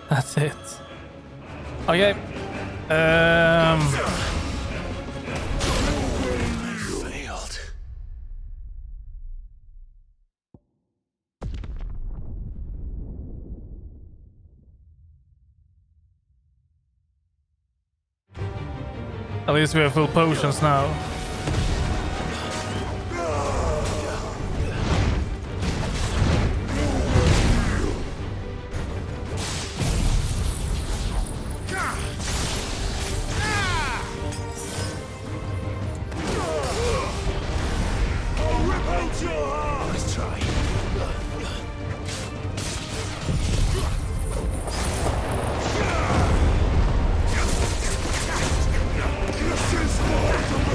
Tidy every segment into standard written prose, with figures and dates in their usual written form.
That's it. Okay. Failed. At least we have full potions now. Let's try. This is more to me.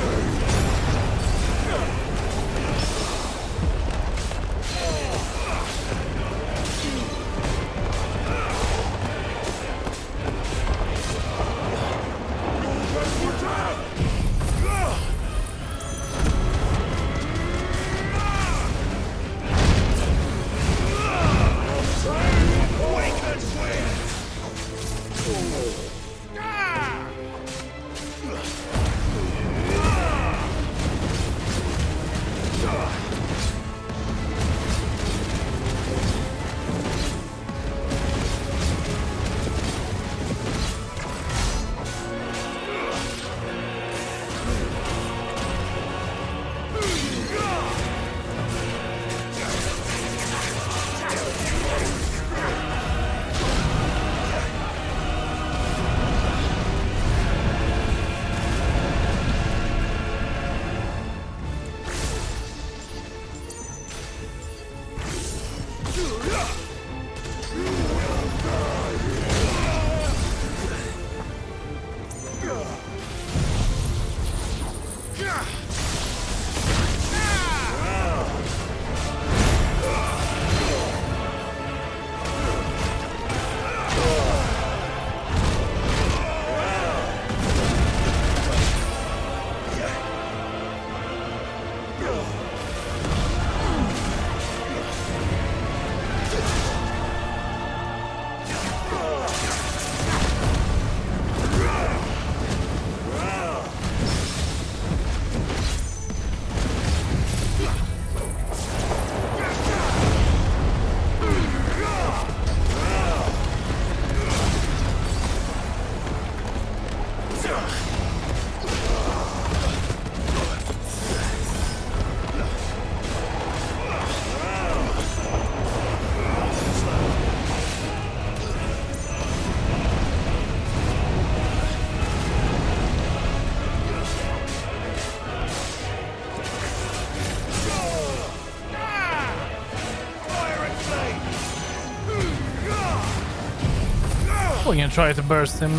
We can try to burst him.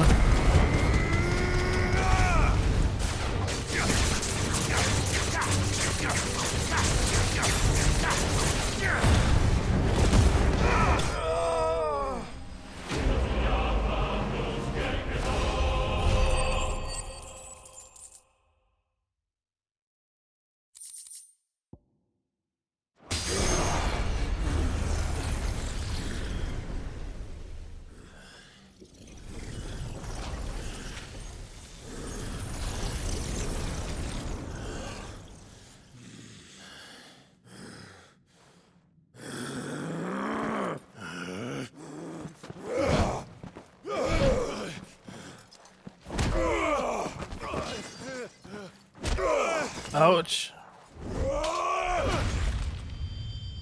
Ouch.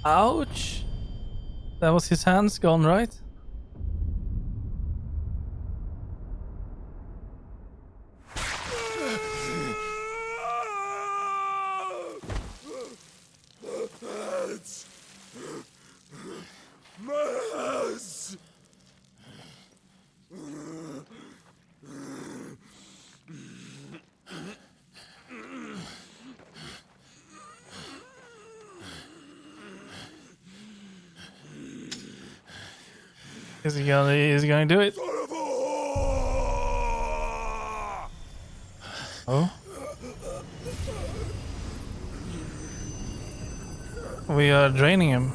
Ouch. That was his hands gone, right? Is he gonna do it? Oh. We are draining him.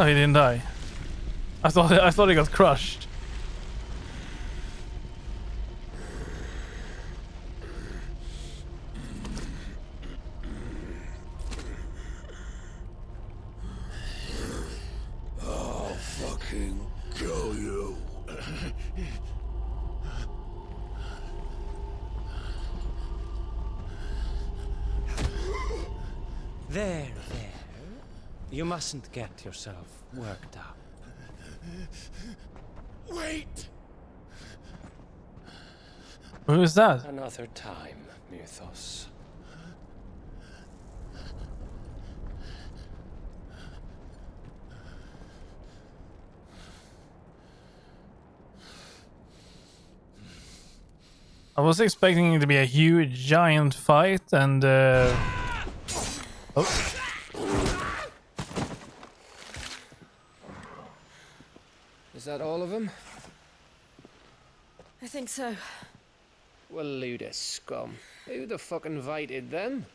Oh, he didn't die. I thought he got crushed. I'll fucking kill you. There. You mustn't get yourself worked up. Wait! Who is that? Another time, Mythos. I was expecting it to be a huge, giant fight, and oh, Is that all of them? I think so. Well, Luda scum. Who the fuck invited them?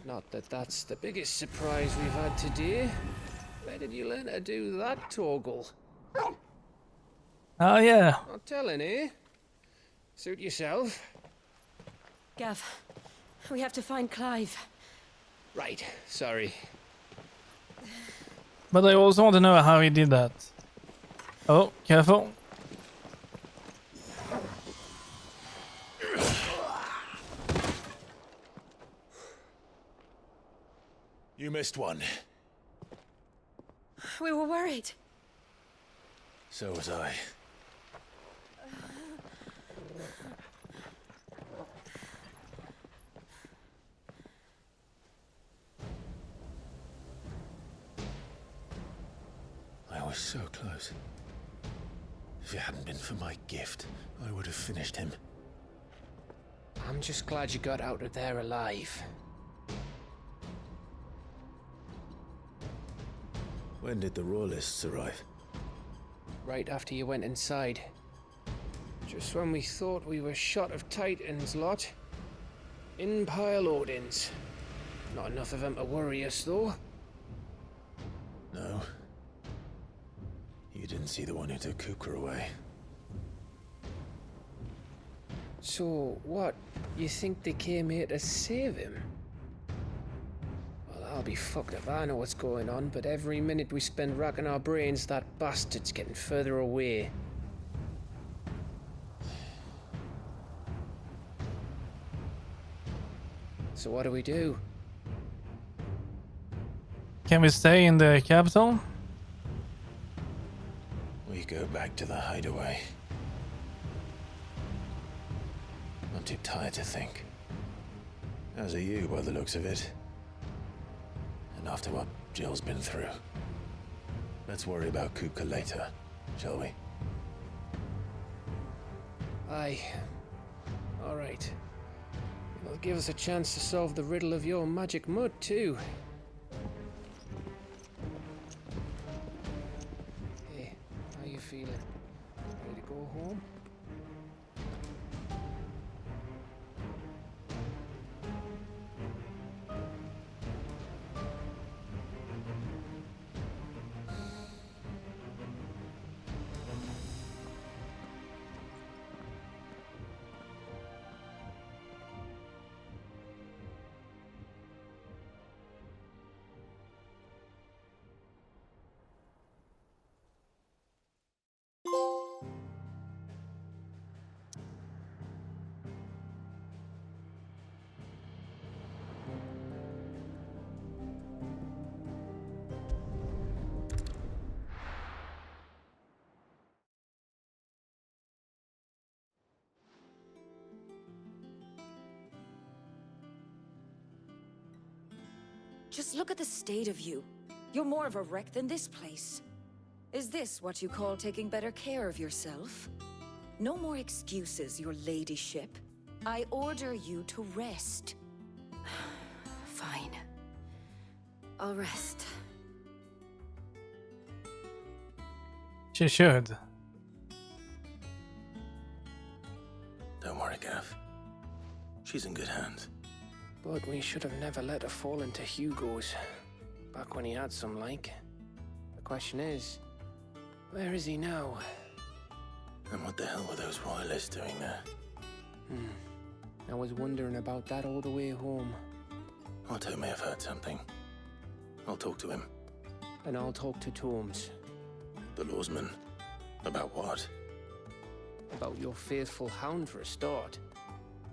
Not that that's the biggest surprise we've had today. Where did you learn to do that, Torgal? oh yeah. Not telling, eh? Suit yourself. Gav, we have to find Clive. Right, sorry. But I also want to know how he did that. Oh, careful. You missed one. We were worried. So was I. I was so close. If it hadn't been for my gift, I would have finished him. I'm just glad you got out of there alive. When did the royalists arrive? Right after you went inside. Just when we thought we were shot of Titans lot. In pile Odins. Not enough of them to worry us though. No. You didn't see the one who took Kukra away. So, what? You think they came here to save him? Well, I'll be fucked if I know what's going on, but every minute we spend racking our brains, that bastard's getting further away. So what do we do? Can we stay in the capital? We go back to the hideaway. I'm too tired to think. As are you, by the looks of it. And after what Jill's been through. Let's worry about Kuka later, shall we? Aye. Alright. It'll give us a chance to solve the riddle of your magic mud, too. Hey, how you feeling? Ready to go home? Just look at the state of you. You're more of a wreck than this place. Is this what you call taking better care of yourself? No more excuses, your ladyship. I order you to rest. Fine. I'll rest. She should. Don't worry, Gav. She's in good hands. But we should have never let her fall into Hugo's. back when he had some like. The question is, where is he now? And what the hell were those royalists doing there? I was wondering about that all the way home. Otto may have heard something. I'll talk to him. And I'll talk to Tomes. The lawsman. About what? About your faithful hound for a start.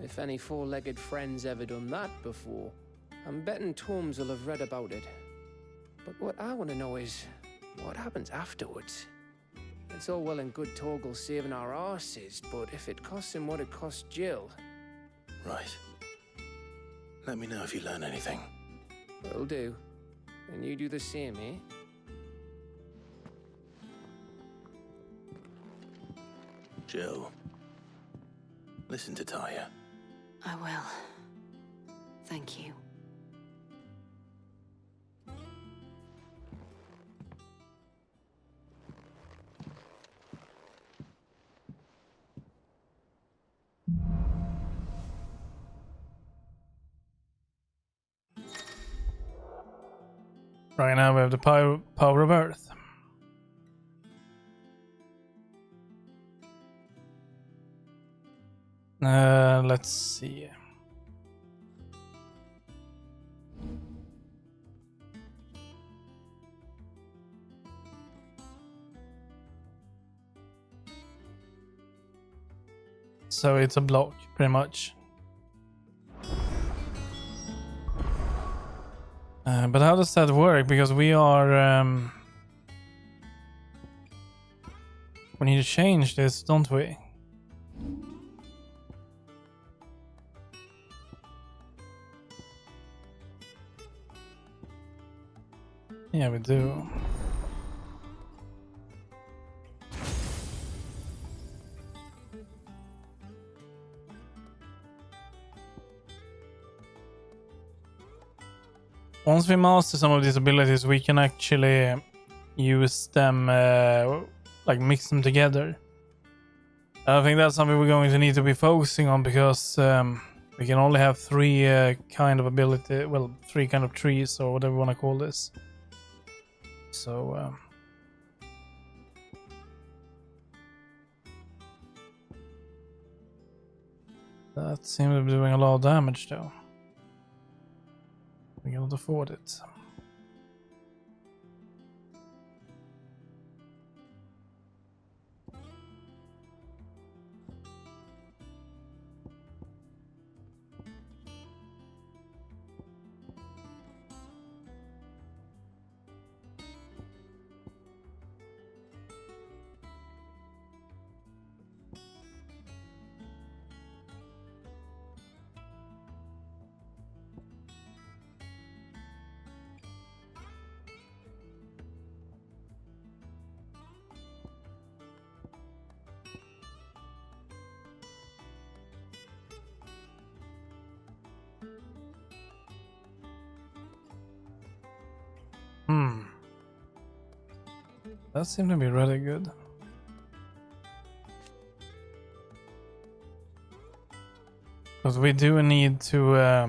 If any four-legged friend's ever done that before, I'm betting Tomes will have read about it. But what I want to know is, what happens afterwards? It's all well and good Torgal saving our arses, but if it costs him what it cost Jill... Right. Let me know if you learn anything. Will do. And you do the same, eh? Jill. Listen to Taya. I will. Thank you. Right now we have the power of Earth. Let's see. So it's a block, pretty much. But how does that work? Because we are... we need to change this, don't we? Yeah, we do. Once we master some of these abilities, we can actually use them, like mix them together. I think that's something we're going to need to be focusing on, because we can only have three kind of ability, well, three kind of trees or whatever you want to call this. So that seems to be doing a lot of damage though. We cannot afford it. That seemed to be really good. Because we do need to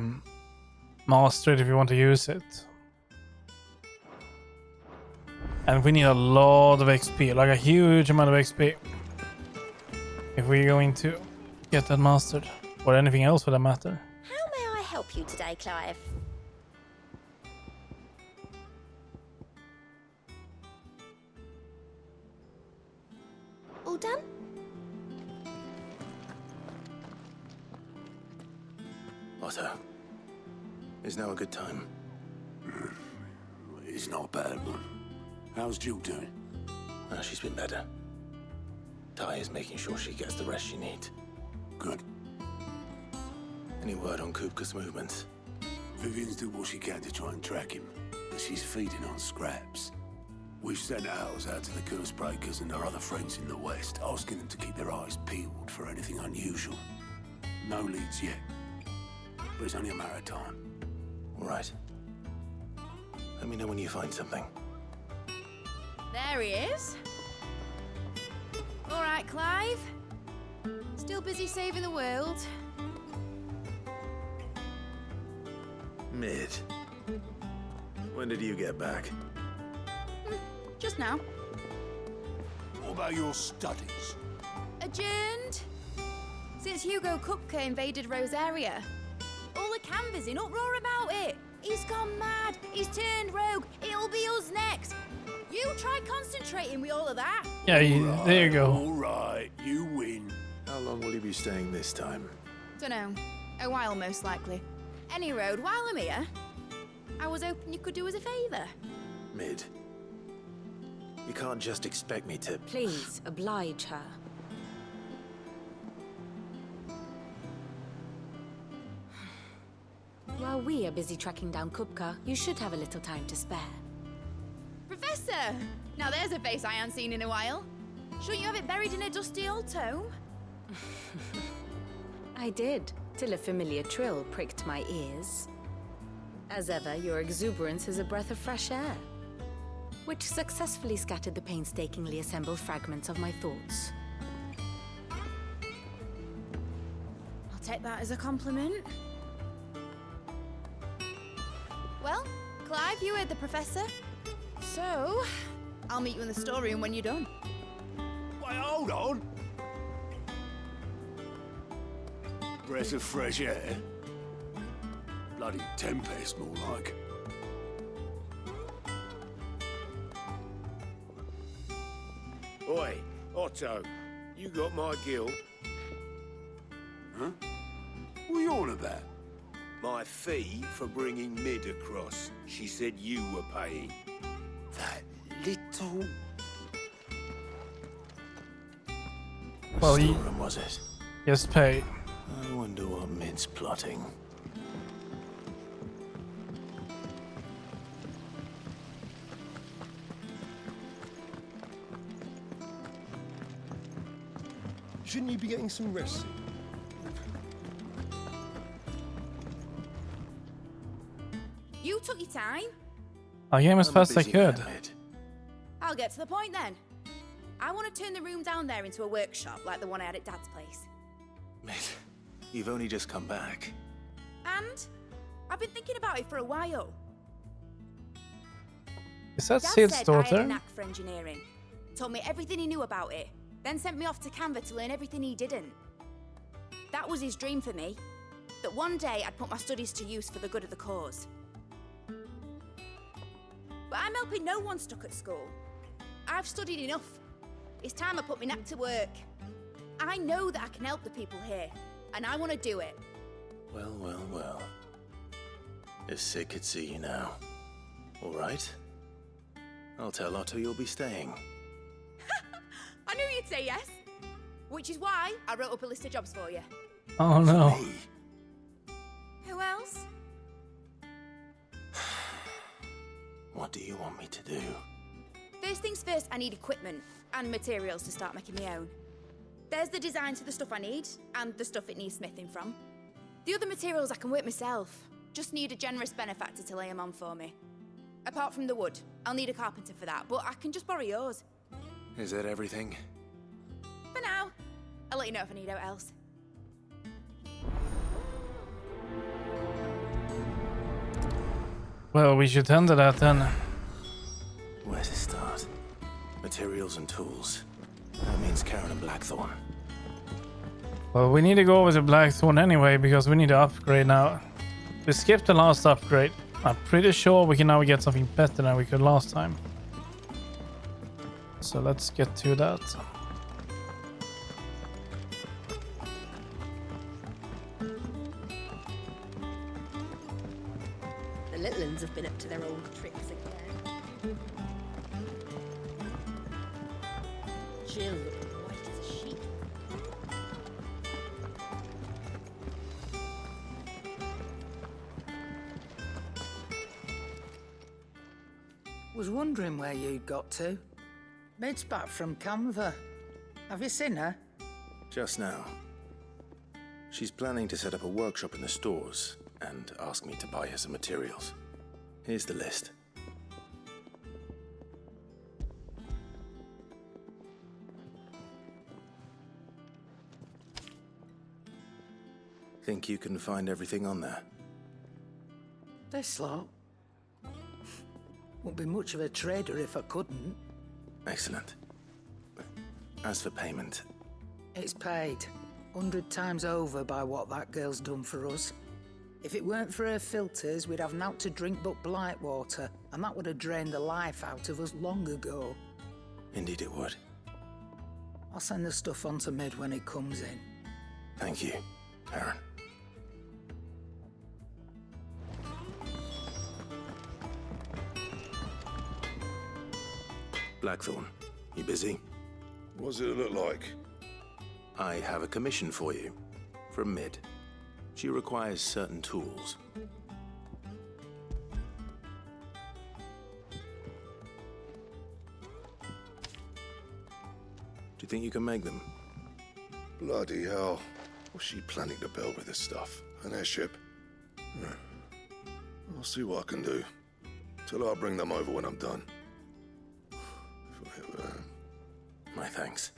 master it if you want to use it. And we need a lot of XP, like a huge amount of XP. If we're going to get that mastered. Or anything else for that matter. How may I help you today, Clive? All done? Otto, is now a good time? It's not a bad one. How's Jill doing? Oh, she's been better. Taya's making sure she gets the rest she needs. Good. Any word on Kupka's movements? Vivian's doing what she can to try and track him, but she's feeding on scraps. We've sent ours out to the curse breakers and our other friends in the west, asking them to keep their eyes peeled for anything unusual. No leads yet, but it's only a matter of time. All right. Let me know when you find something. There he is. All right, Clive. Still busy saving the world? Mid. We're When did you get back? Just now. What about your studies? Adjourned. Since Hugo Kupka invaded Rosaria. All the canvas in uproar about it. He's gone mad. He's turned rogue. It'll be us next. You try concentrating with all of that. Yeah, there you go. All right, you win. How long will you be staying this time? Dunno. A while, most likely. Any road, while I'm here, I was hoping you could do us a favour. Mid. You can't just expect me to... Please, oblige her. While we are busy tracking down Kupka, you should have a little time to spare. Professor! Now there's a face I haven't seen in a while. Shouldn't you have it buried in a dusty old tome? I did, till a familiar trill pricked my ears. As ever, your exuberance is a breath of fresh air, which successfully scattered the painstakingly assembled fragments of my thoughts. I'll take that as a compliment. Well, Clive, you heard the professor. So, I'll meet you in the storeroom when you're done. Wait, hold on. Breath of fresh air? Bloody tempest, more like. Oi, Otto, you got my gill. Huh? What are you on about? My fee for bringing Mid across. She said you were paying. That little... Well, Storeroom, was it? yes, pay. I wonder what Mid's plotting. Shouldn't you be getting some rest soon? You took your time. I came as I'm a fast as I busy could. man, Mid. I'll get to the point then. I want to turn the room down there into a workshop like the one I had at Dad's place. Mid, you've only just come back. And I've been thinking about it for a while. Is that Dad Sid's said I had a daughter? knack for engineering. Told me everything he knew about it. Then sent me off to Canva to learn everything he didn't. That was his dream for me. That one day I'd put my studies to use for the good of the cause. But I'm helping no one stuck at school. I've studied enough. It's time I put my knack to work. I know that I can help the people here, and I want to do it. Well, well, well. If Sid could see you now. All right. I'll tell Otto you'll be staying. I knew you'd say yes. Which is why I wrote up a list of jobs for you. Oh no. Hey, Who else? what do you want me to do? First things first, I need equipment and materials to start making my own. There's the designs for the stuff I need, and the stuff it needs smithing from. The other materials I can work myself. Just need a generous benefactor to lay them on for me. Apart from the wood, I'll need a carpenter for that, but I can just borrow yours. Is that everything? For now. I'll let you know if I need out else. Well, we should tend to that then. Where to start? Materials and tools. That means Karen and Blackthorn. Well, we need to go over to Blackthorn anyway because we need to upgrade now. We skipped the last upgrade. I'm pretty sure we can now get something better than we could last time. So let's get to that. The little uns have been up to their old tricks again. Jill looked white as a sheet. Was wondering where you'd got to. Mid's back from Canva. Have you seen her? Just now. She's planning to set up a workshop in the stores and ask me to buy her some materials. Here's the list. Think you can find everything on there? This lot. Wouldn't be much of a trader if I couldn't. Excellent. As for payment, It's paid 100 times over by what that girl's done for us. If it weren't for her filters, we'd have naught to drink but blight water, and that would have drained the life out of us long ago. indeed it would. I'll send the stuff on to Mid when he comes in. Thank you, Aaron. Blackthorn, you busy? What does it look like? I have a commission for you. From Mid. She requires certain tools. Do you think you can make them? Bloody hell. What's she planning to build with this stuff? An airship? I'll see what I can do. Tell her I'll bring them over when I'm done. My thanks.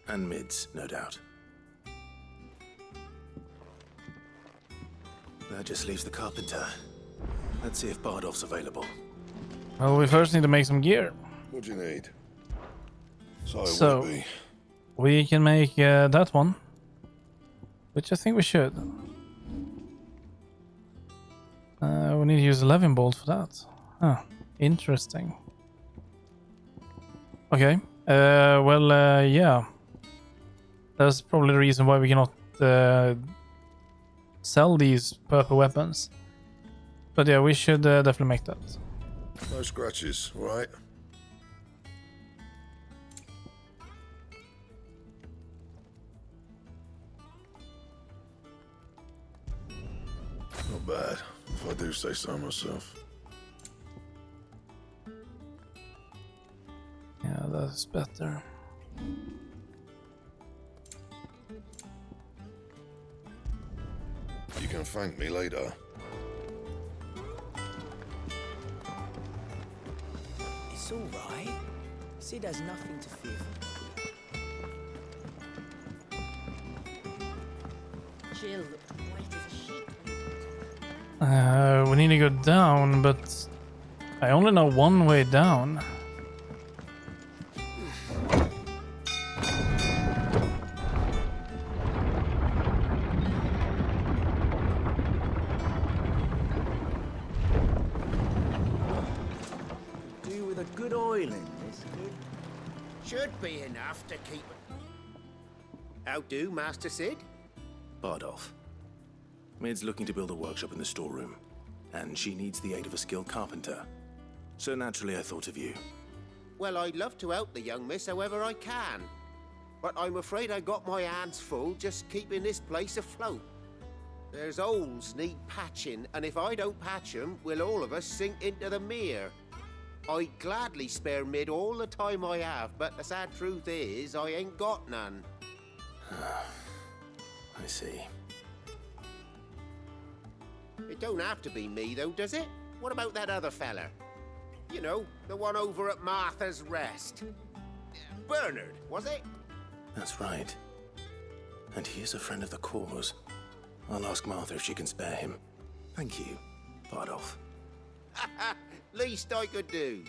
And Mid's, no doubt. That just leaves the carpenter. Let's see if Bardolph's available. Well, we first need to make some gear. What do you need? So, we can make that one. Which I think we should. We need to use a levin bolt for that. Huh. Interesting. Okay. Yeah. That's probably the reason why we cannot sell these purple weapons. But yeah, we should definitely make that. No scratches, right? Not bad, if I do say so myself. Yeah, that's better. You can thank me later. It's all right. Sid has nothing to fear from. Jill looked white as a sheet. We need to go down, but I only know one way down. Do with a good oil in this, good. Should be enough to keep it. How do, Master Sid? Bardolph. Mid's looking to build a workshop in the storeroom, and she needs the aid of a skilled carpenter. So naturally I thought of you. Well, I'd love to help the young miss however I can. But I'm afraid I got my hands full just keeping this place afloat. There's holes need patching, and if I don't patch them, will all of us sink into the mere. I'd gladly spare Mid all the time I have, but the sad truth is, I ain't got none. I see. It don't have to be me, though, does it? What about that other fella? You know, the one over at Martha's Rest. Bernard, was it? That's right. And he is a friend of the cause. I'll ask Martha if she can spare him. Thank you, Bardolph. Least I could do.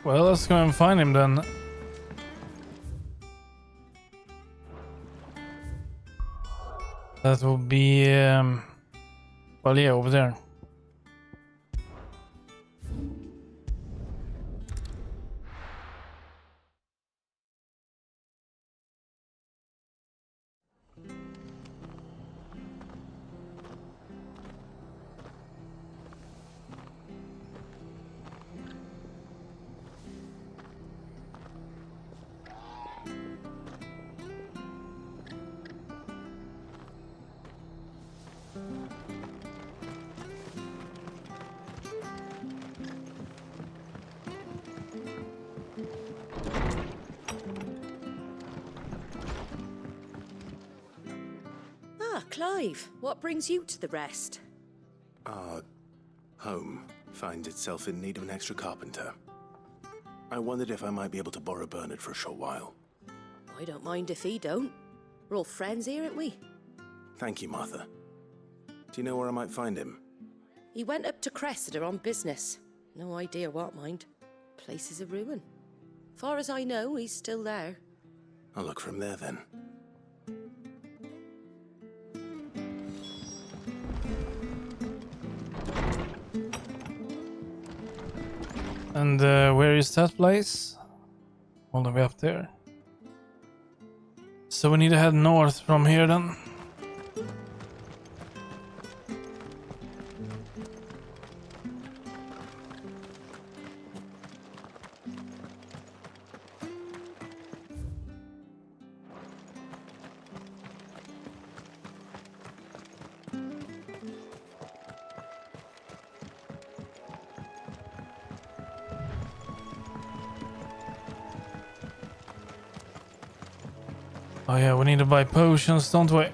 Well, let's go and find him then. That will be, well, yeah, over there. Clive, what brings you to the Rest? Our home finds itself in need of an extra carpenter. I wondered if I might be able to borrow Bernard for a short while. I don't mind if he don't. We're all friends here, aren't we? Thank you, Martha. Do you know where I might find him? He went up to Cressida on business. No idea what, mind. Place is a ruin. Far as I know, he's still there. I'll look for him there then. And where is that place? All the way up there. So we need to head north from here then. Oh yeah, we need to buy potions, don't we?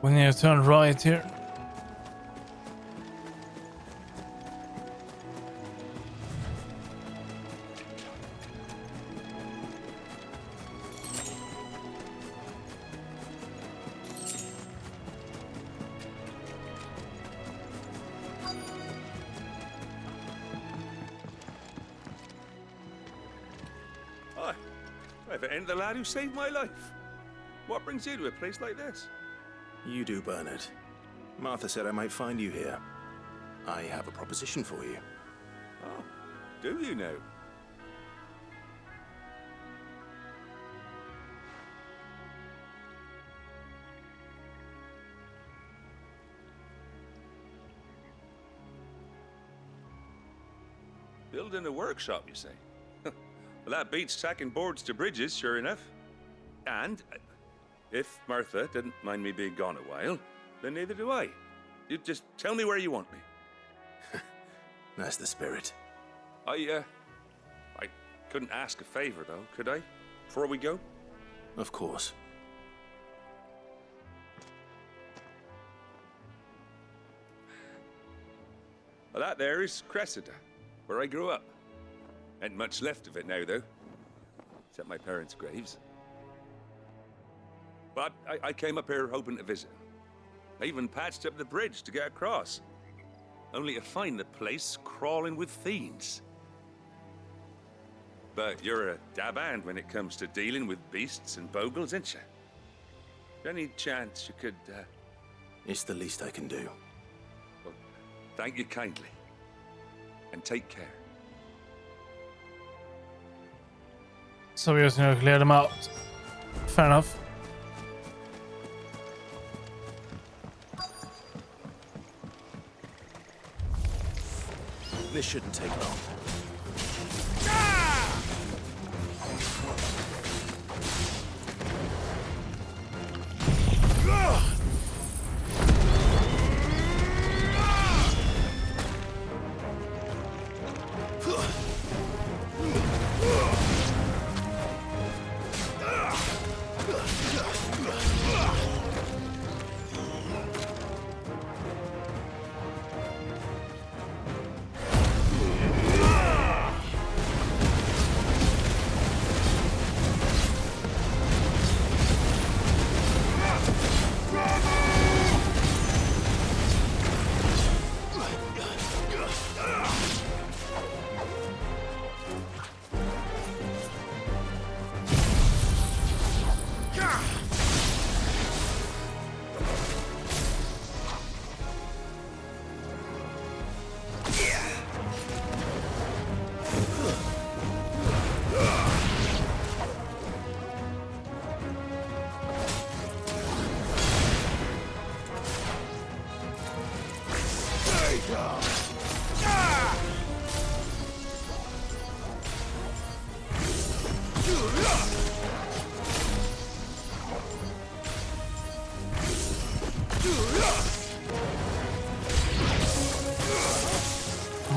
We need to turn right here. Hi. If it ain't the lad who saved my life. What brings you to a place like this? You do, Bernard. Martha said I might find you here. I have a proposition for you. Oh, do you now? Building a workshop, you say? Well, that beats tacking boards to bridges, sure enough. And if Martha didn't mind me being gone a while, then neither do I. You just tell me where you want me. That's the spirit. I couldn't ask a favor, though, could I? Before we go? Of course. Well, that there is Cressida, where I grew up. Ain't much left of it now, though. Except my parents' graves. But I came up here hoping to visit. I even patched up the bridge to get across. Only to find the place crawling with fiends. But you're a dab hand when it comes to dealing with beasts and bogles, ain't you? Any chance you could, It's the least I can do. Well, thank you kindly. And take care. So we're just gonna clear them out. Fair enough. This shouldn't take long.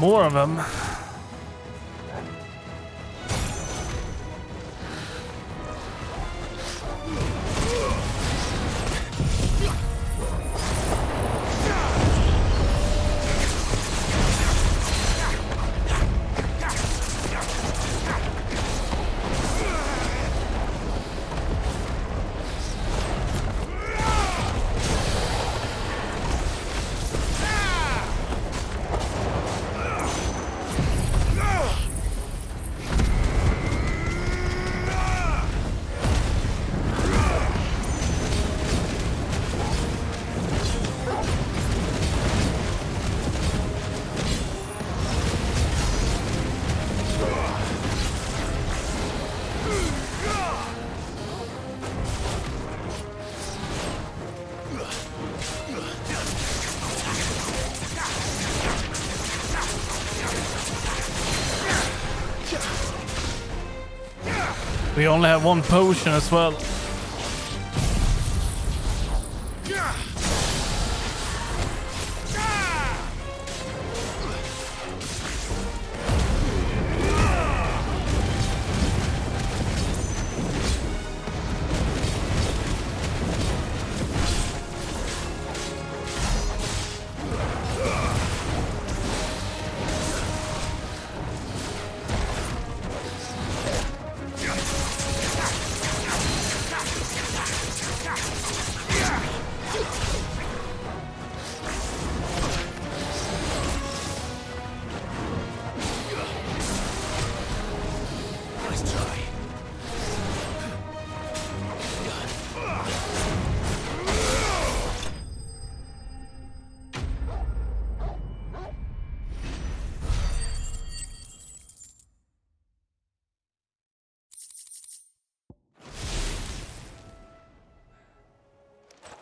More of them. We only have one potion as well.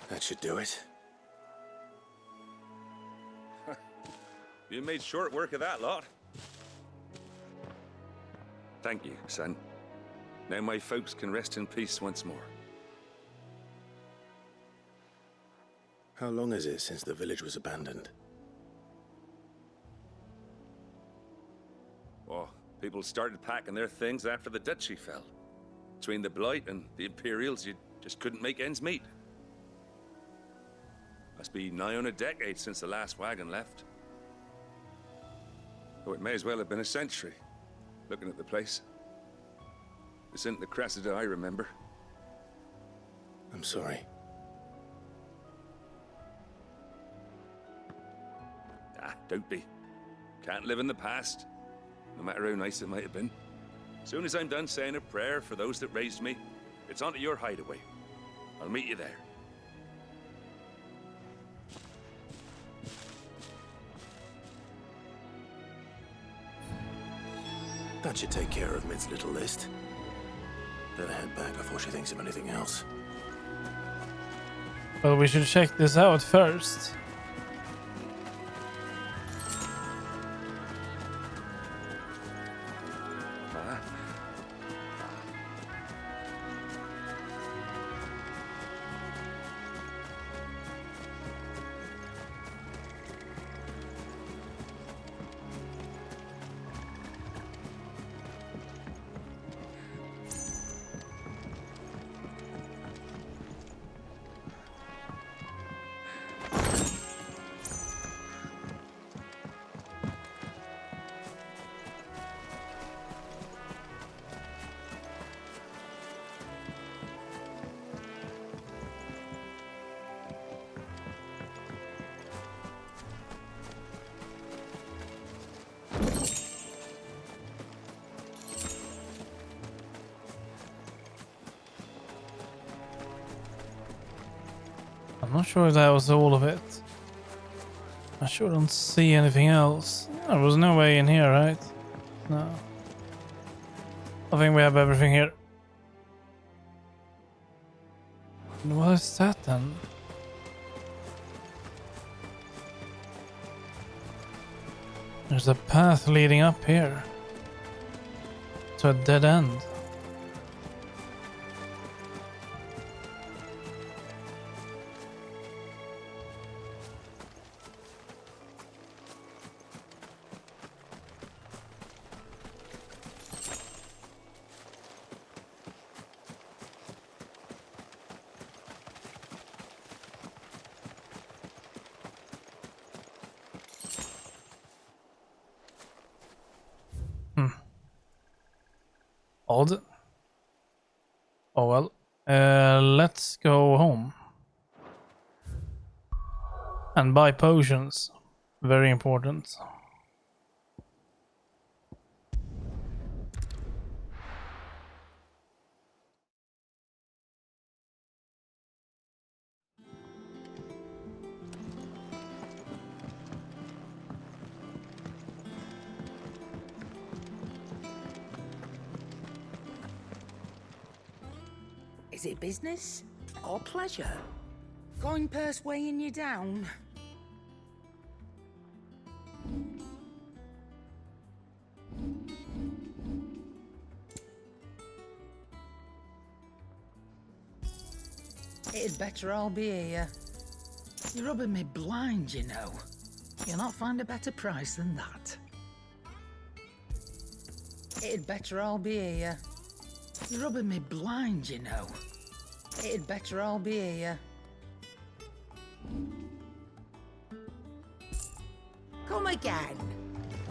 That should do it. You made short work of that lot. Thank you, son. Now my folks can rest in peace once more. How long is it since the village was abandoned? Oh, people started packing their things after the duchy fell. Between the Blight and the Imperials, you just couldn't make ends meet. Must be nigh on a decade since the last wagon left. Oh, it may as well have been a century, looking at the place. This isn't the Cressida I remember. I'm sorry. Ah, don't be. Can't live in the past, no matter how nice it might have been. Soon as I'm done saying a prayer for those that raised me, it's onto your hideaway. I'll meet you there. That should take care of Mid's little list. Better head back before she thinks of anything else. Well, we should check this out first. I'm not sure if that was all of it. I sure don't see anything else. There was no way in here, right? No. I think we have everything here. And what is that then? There's a path leading up here to a dead end. Odd. Oh well. Let's go home. And buy potions. Very important. Is it business or pleasure? Coin purse weighing you down? It'd better all be here. You're rubbing me blind, you know. You'll not find a better price than that. It'd better all be here. You're rubbing me blind, you know. It'd better all be here. Come again.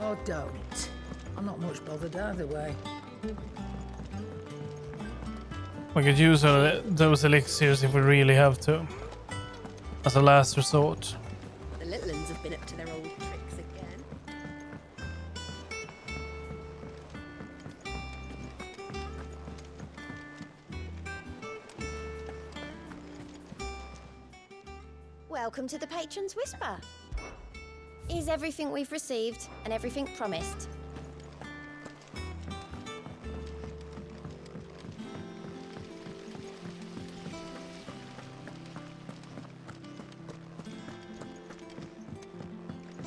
Or don't. I'm not much bothered either way. We could use those elixirs if we really have to. As a last resort. The little uns have been up to their old tricks again. Welcome to the Patron's Whisper. Is everything we've received and everything promised?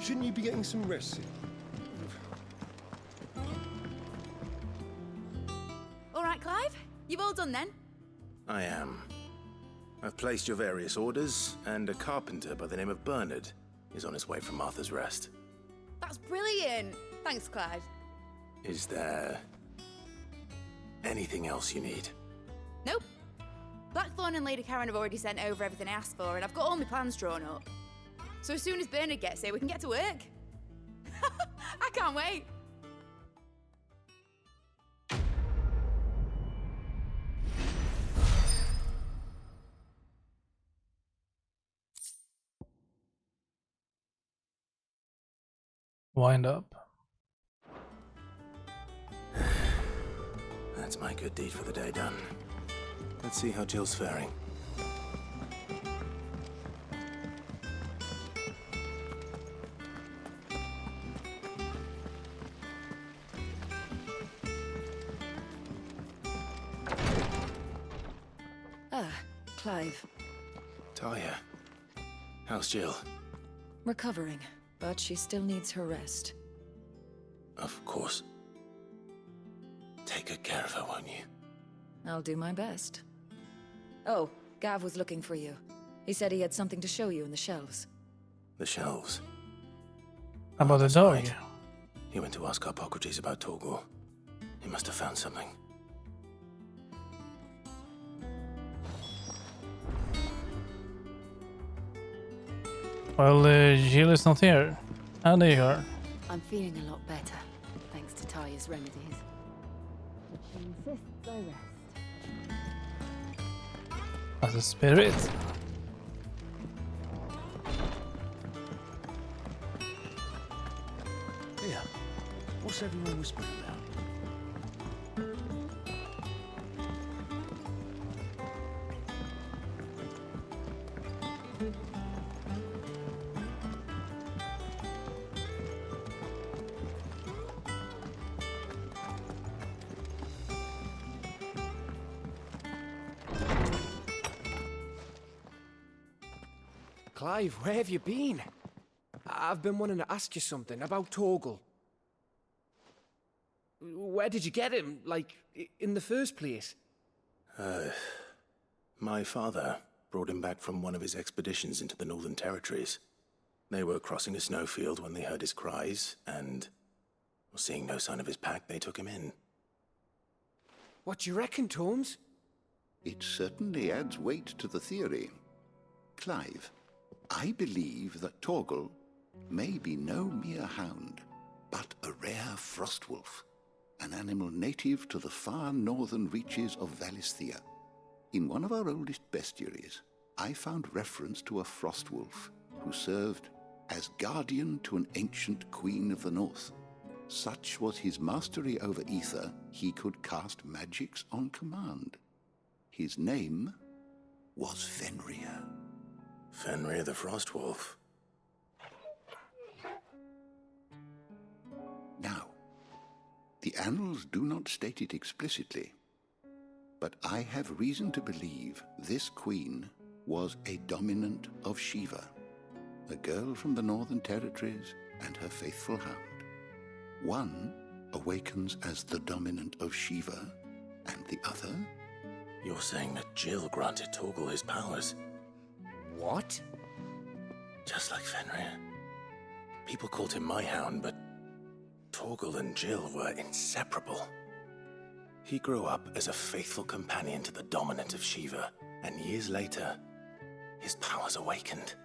Shouldn't you be getting some rest soon? All right, Clive. You've all done then? I am. I've placed your various orders, and a carpenter by the name of Bernard is on his way from Arthur's Rest. That's brilliant. Thanks, Clive. Is there anything else you need? Nope. Blackthorn and Lady Karen have already sent over everything I asked for, and I've got all my plans drawn up. So as soon as Bernard gets here, we can get to work. I can't wait. Wind up. That's my good deed for the day done. Let's see how Jill's faring. Clive. Talia, how's Jill? Recovering, but she still needs her rest. Of course. Take good care of her, won't you? I'll do my best. Oh, Gav was looking for you. He said he had something to show you in the shelves. The shelves. How about the dog? Right. He went to ask Harpocrates about Torgor. He must have found something. Well, Jill is not here. And there you are. I'm feeling a lot better, thanks to Talia's remedies. She insists I rest. As a spirit. Here, what's everyone whispering about? Clive, where have you been? I've been wanting to ask you something about Torgal. Where did you get him, like, in the first place? My father brought him back from one of his expeditions into the Northern Territories. They were crossing a snowfield when they heard his cries, and seeing no sign of his pack, they took him in. What do you reckon, Tomes? It certainly adds weight to the theory. Clive, I believe that Torgal may be no mere hound, but a rare frostwolf. an animal native to the far northern reaches of Valisthea. In one of our oldest bestiaries, I found reference to a frost wolf who served as guardian to an ancient queen of the north. Such was his mastery over ether, he could cast magics on command. His name was Fenrir. Fenrir the Frost Wolf. Now, the annals do not state it explicitly, but I have reason to believe this queen was a dominant of Shiva, a girl from the Northern Territories and her faithful hound. One awakens as the dominant of Shiva, and the other... You're saying that Jill granted Torgal his powers? What? Just like Fenrir. People called him my hound, but Torgal and Jill were inseparable. He grew up as a faithful companion to the dominant of Shiva, and years later, his powers awakened,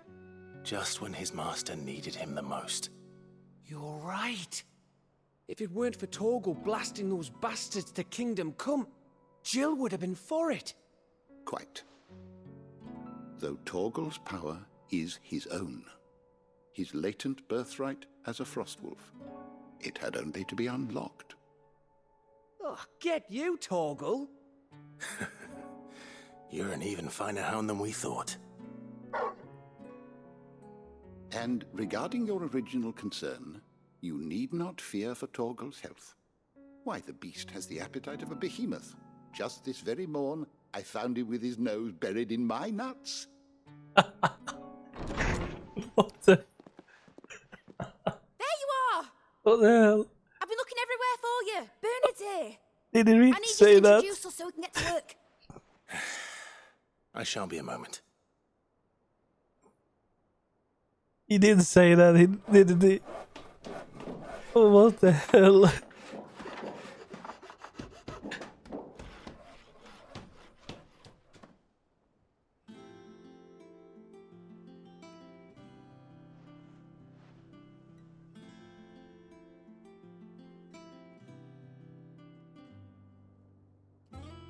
just when his master needed him the most. You're right. If it weren't for Torgal blasting those bastards to Kingdom Come, Jill would have been for it. Quite. Though Torgal's power is his own, his latent birthright as a Frostwolf. It had only to be unlocked. Oh, get you, Torgal. You're an even finer hound than we thought. And regarding your original concern, you need not fear for Torgal's health. Why, the beast has the appetite of a behemoth. Just this very morn, I found him with his nose buried in my nuts. What the? There you are! What the hell? I've been looking everywhere for you. Bernard's here. Did he really I need say you to that? introduce us so we can get to work. I shan't be a moment. He did say that, didn't he? Oh, what the hell?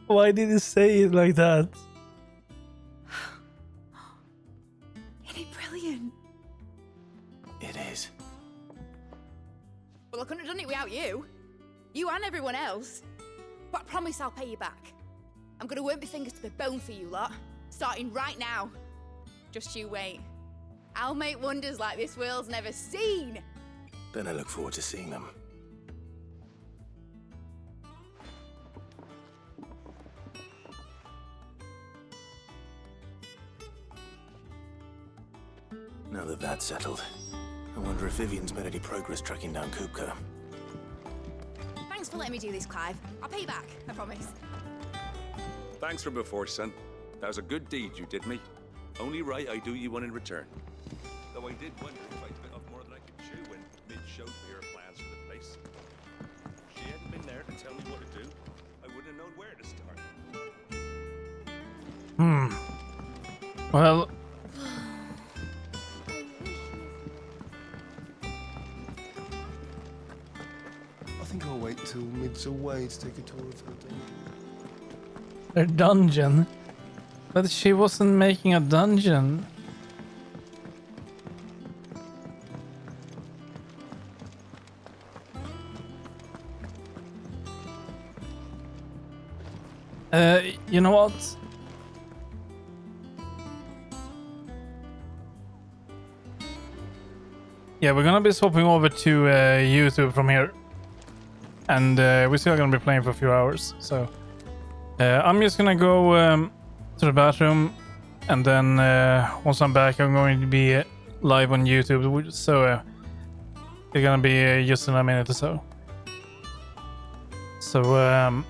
Why did he say it like that? Isn't it brilliant? It is. Well, I couldn't have done it without you. You and everyone else. But I promise I'll pay you back. I'm gonna work my fingers to the bone for you lot, starting right now. Just you wait. I'll make wonders like this world's never seen. Then I look forward to seeing them. Now that that's settled, I wonder if Vivian's made any progress tracking down Kupka. Thanks for letting me do this, Clive. I'll pay you back, I promise. Thanks for before, son. That was a good deed you did me. Only right I do you one in return. Though I did wonder if I'd bit off more than I could chew when Mid showed me her plans for the place. If she hadn't been there to tell me what to do, I wouldn't have known where to start. Well... I think I'll wait till Mid's away to take a tour of her dungeon. Her dungeon? But she wasn't making a dungeon. You know what? Yeah, we're gonna be swapping over to YouTube from here. And we're still gonna be playing for a few hours, so I'm just gonna go to the bathroom, and then once I'm back, I'm going to be live on YouTube. So it's gonna be just in a minute or so. So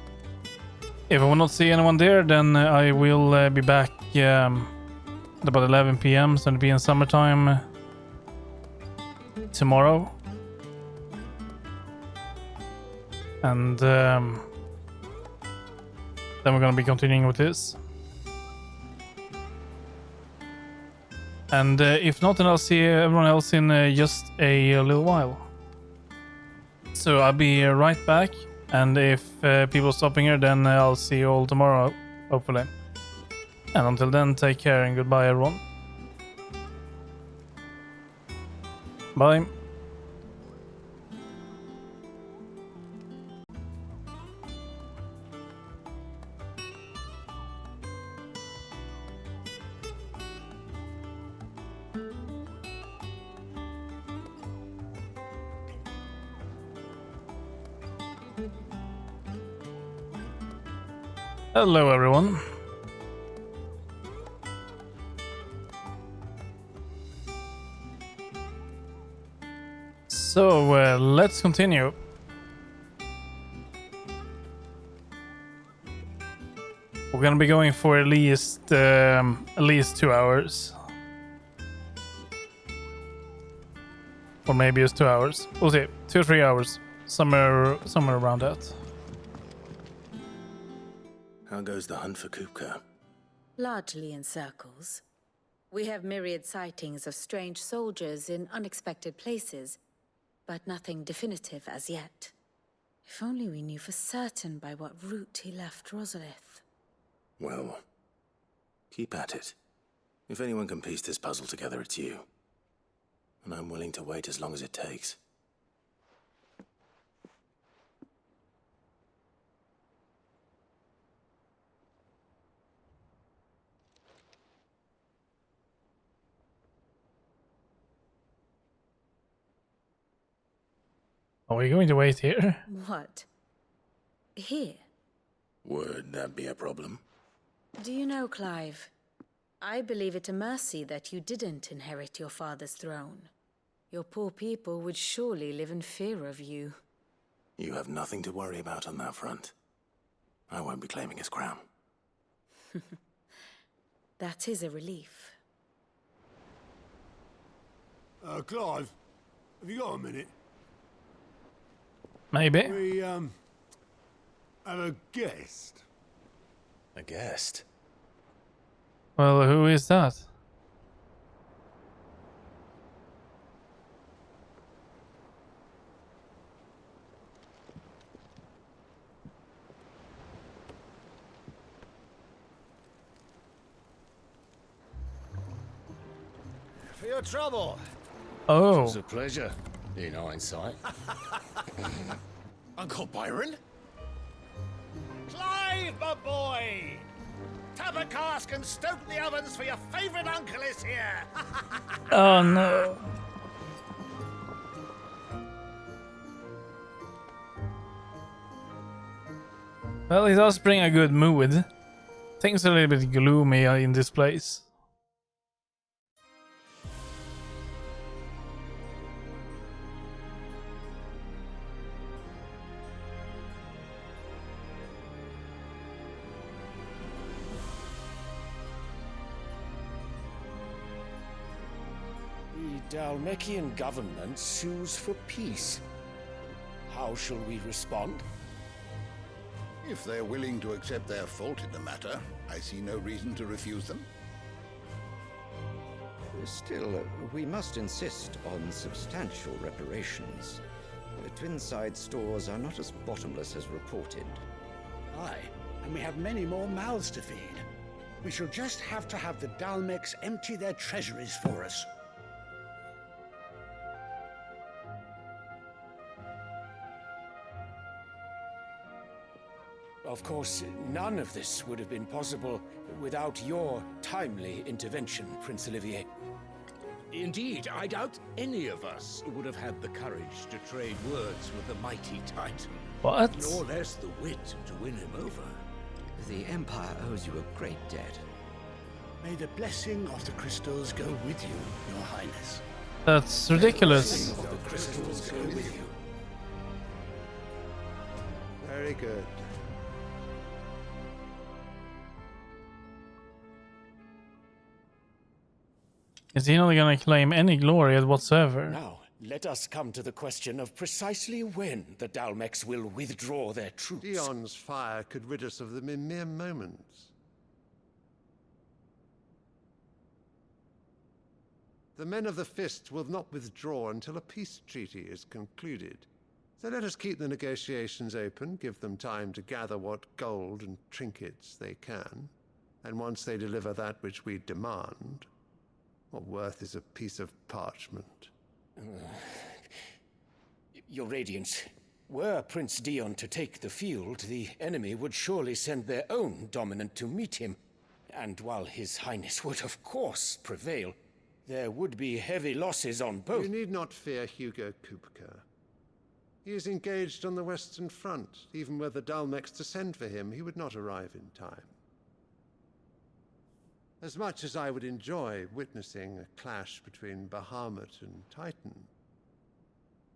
if I will not see anyone there, then I will be back at about 11 p.m. So it'll be in summertime tomorrow. And then we're gonna be continuing with this. And if not, then I'll see everyone else in just a little while. So I'll be right back And if people stopping here, then I'll see you all tomorrow, hopefully. And until then, take care and goodbye, everyone. Bye. Hello, everyone. So let's continue. We're gonna be going for at least 2 hours, or maybe it's 2 hours. We'll see, 2 or 3 hours, somewhere around that. How goes the hunt for Kupka? Largely in circles. We have myriad sightings of strange soldiers in unexpected places, but nothing definitive as yet. If only we knew for certain by what route he left Rosalith. Well, keep at it. If anyone can piece this puzzle together, it's you. And I'm willing to wait as long as it takes. Are we going to wait here? What? Here? Would that be a problem? Do you know, Clive? I believe it a mercy that you didn't inherit your father's throne. Your poor people would surely live in fear of you. You have nothing to worry about on that front. I won't be claiming his crown. That is a relief. Clive, have you got a minute? Maybe. We, have a guest. A guest? Well, who is that? For your trouble. Oh. It's a pleasure, in hindsight. Uncle Byron? Clive, my boy! Tap a cask and stoke the ovens for your favourite uncle is here! Oh no. Well, it does bring a good mood. Things are a little bit gloomy in this place. The Dalmekian government sues for peace. How shall we respond? If they're willing to accept their fault in the matter, I see no reason to refuse them. Still, we must insist on substantial reparations. The Twinside stores are not as bottomless as reported. Aye, and we have many more mouths to feed. We shall just have to have the Dalmecs empty their treasuries for us. Of course, none of this would have been possible without your timely intervention, Prince Olivier. Indeed, I doubt any of us would have had the courage to trade words with the mighty Titan. What? Nor less the wit to win him over. The Empire owes you a great debt. May the blessing of the crystals go with you, Your Highness. That's ridiculous. The crystals go with you. Very good. Is he not gonna claim any glory whatsoever? Now, let us come to the question of precisely when the Dalmecs will withdraw their troops. Dion's fire could rid us of them in mere moments. The men of the Fist will not withdraw until a peace treaty is concluded. So let us keep the negotiations open, give them time to gather what gold and trinkets they can, and once they deliver that which we demand, what worth is a piece of parchment? Your Radiance, were Prince Dion to take the field, the enemy would surely send their own dominant to meet him. And while His Highness would of course prevail, there would be heavy losses on both. You need not fear Hugo Kupka. He is engaged on the Western Front. Even were the Dalmex to send for him, he would not arrive in time. As much as I would enjoy witnessing a clash between Bahamut and Titan,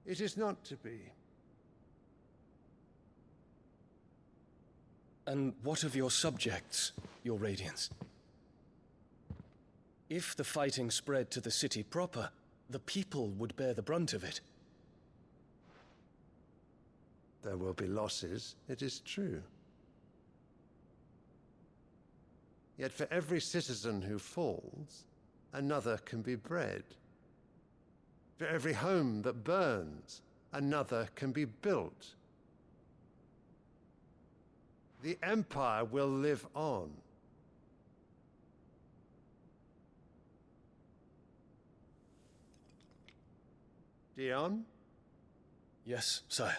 it is not to be. And what of your subjects, your Radiance? If the fighting spread to the city proper, the people would bear the brunt of it. There will be losses, it is true. Yet for every citizen who falls, another can be bred. For every home that burns, another can be built. The Empire will live on. Dion? Yes, sire.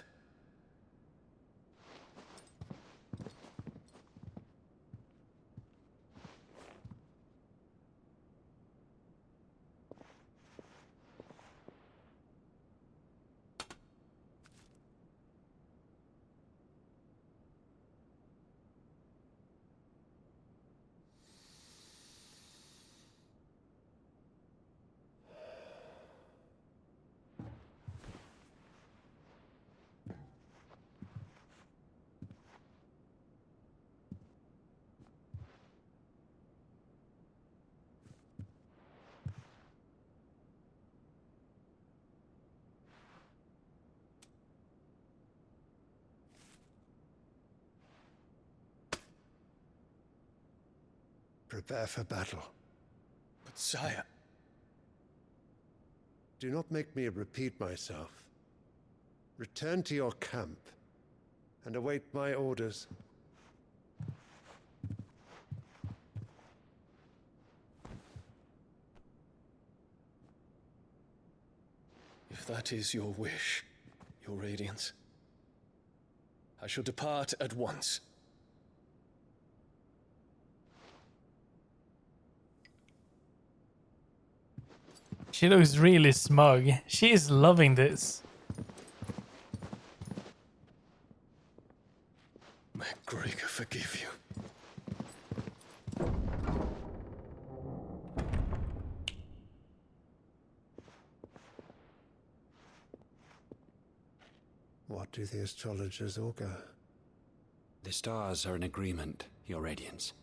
Prepare for battle. But sire... Do not make me repeat myself. Return to your camp and await my orders. If that is your wish, your Radiance, I shall depart at once. She looks really smug. She is loving this. May Gregor forgive you. What do the astrologers augur? The stars are in agreement, your Radiance.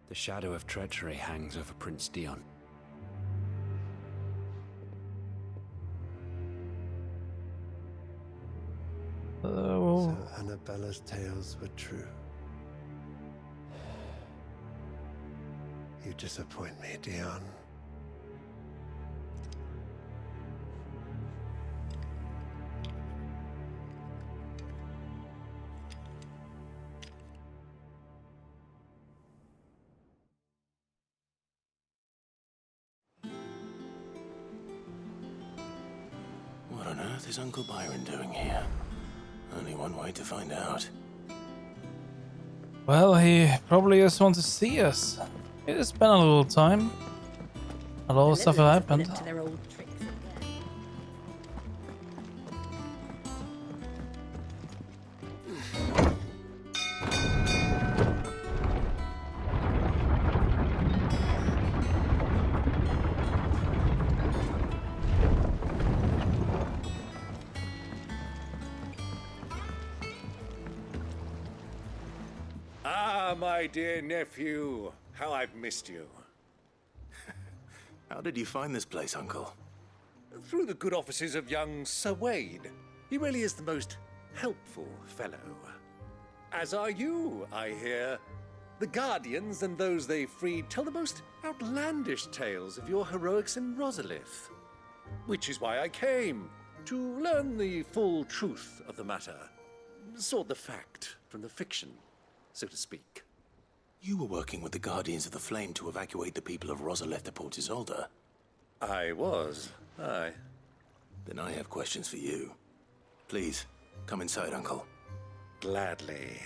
The shadow of treachery hangs over Prince Dion. So Annabella's tales were true. You disappoint me, Dion. What on earth is Uncle Byron doing here? Only one way to find out. Well, he probably just wants to see us. It's been a little time. A lot of stuff has happened. My dear nephew, how I've missed you. How did you find this place, Uncle? Through the good offices of young Sir Wade. He really is the most helpful fellow. As are you, I hear. The Guardians and those they freed tell the most outlandish tales of your heroics in Rosalith. Which is why I came. to learn the full truth of the matter. Sort the fact from the fiction, so to speak. You were working with the Guardians of the Flame to evacuate the people of Rosalith to Port Isolde. I was, aye. Then I have questions for you. Please, come inside, Uncle. Gladly.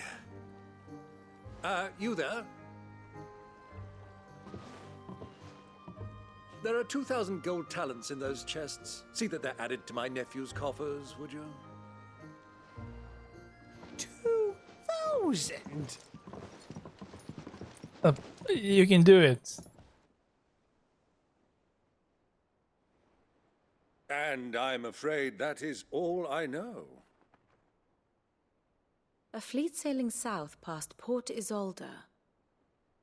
You there? There are 2,000 gold talents in those chests. See that they're added to my nephew's coffers, would you? 2,000? You can do it. And I'm afraid that is all I know. A fleet sailing south past Port Isolde.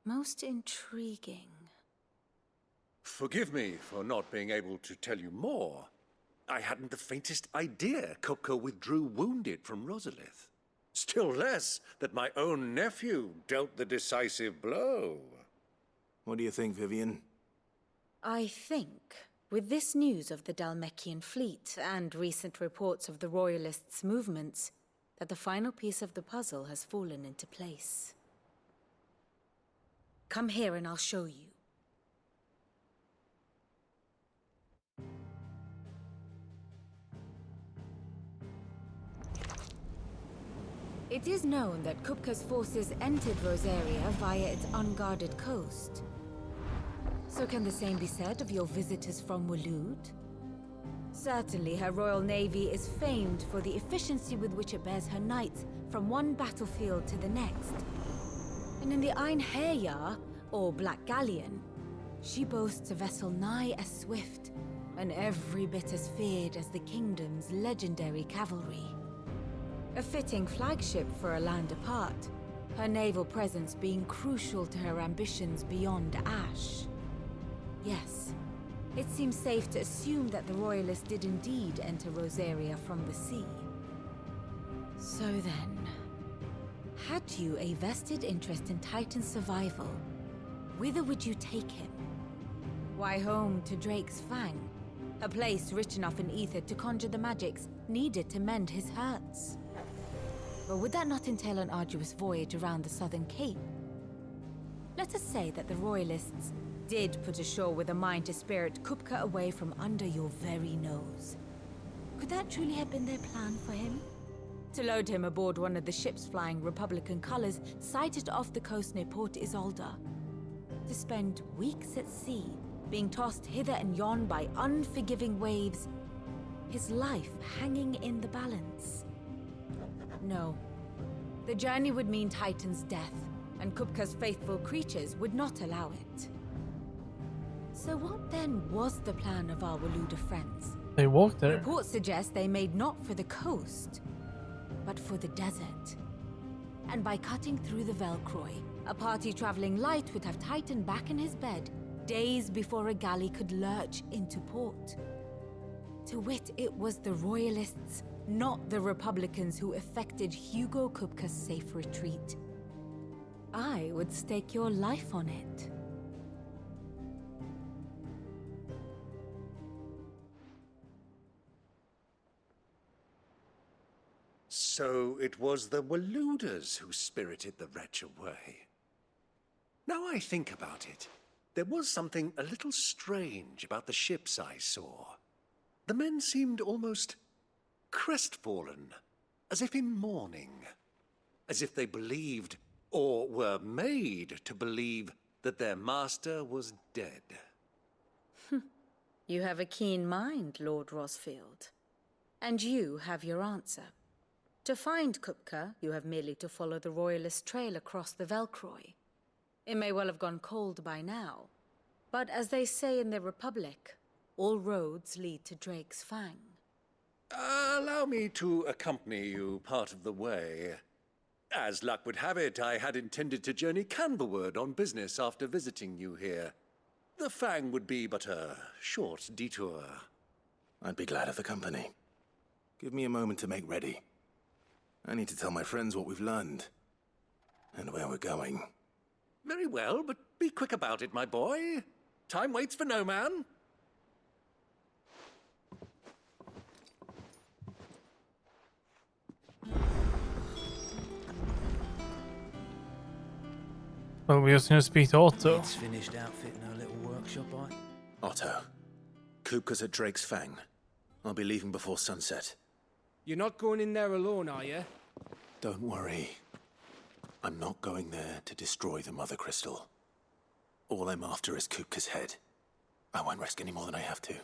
Most intriguing. Forgive me for not being able to tell you more. I hadn't the faintest idea Kupka withdrew wounded from Rosalith. Still less that my own nephew dealt the decisive blow. What do you think, Vivian? I think, with this news of the Dhalmekian fleet and recent reports of the Royalists' movements, that the final piece of the puzzle has fallen into place. Come here and I'll show you. It is known that Kupka's forces entered Rosaria via its unguarded coast. So can the same be said of your visitors from Waloed? Certainly her royal navy is famed for the efficiency with which it bears her knights from one battlefield to the next. And in the Einherjar, or Black Galleon, she boasts a vessel nigh as swift and every bit as feared as the kingdom's legendary cavalry. A fitting flagship for a land apart, her naval presence being crucial to her ambitions beyond Ash. Yes, it seems safe to assume that the Royalists did indeed enter Rosaria from the sea. So then, had you a vested interest in Titan's survival, whither would you take him? Why, home to Drake's Fang, a place rich enough in ether to conjure the magics needed to mend his hurts. But would that not entail an arduous voyage around the southern cape? Let us say that the Royalists did put ashore with a mind to spirit Kupka away from under your very nose. Could that truly have been their plan for him? To load him aboard one of the ships flying Republican colors sighted off the coast near Port Isolde. To spend weeks at sea, being tossed hither and yon by unforgiving waves, his life hanging in the balance. No. The journey would mean Titan's death, and Kupka's faithful creatures would not allow it. So what then was the plan of our Waluda friends? They walked there. Reports suggest they made not for the coast, but for the desert. And by cutting through the Velcroy, a party traveling light would have Titan back in his bed days before a galley could lurch into port. To wit, it was the Royalists, not the Republicans, who effected Hugo Kupka's safe retreat. I would stake your life on it. So it was the Waluders who spirited the wretch away. Now I think about it, there was something a little strange about the ships I saw. The men seemed almost crestfallen, as if in mourning, as if they believed, or were made to believe, that their master was dead. You have a keen mind, Lord Rosfield. And you have your answer. To find Kupka, you have merely to follow the Royalist trail across the Velcroy. It may well have gone cold by now, but as they say in the Republic, all roads lead to Drake's Fang. Allow me to accompany you part of the way. As luck would have it, I had intended to journey Canverward on business after visiting you here. The Fang would be but a short detour. I'd be glad of the company. Give me a moment to make ready. I need to tell my friends what we've learned, and where we're going. Very well, but be quick about it, my boy. Time waits for no man. Well, we just need to speak to Otto. It's finished outfitting her little workshop, Otto, Kupka's at Drake's Fang. I'll be leaving before sunset. You're not going in there alone, are you? Don't worry. I'm not going there to destroy the Mother Crystal. All I'm after is Kupka's head. I won't risk any more than I have to.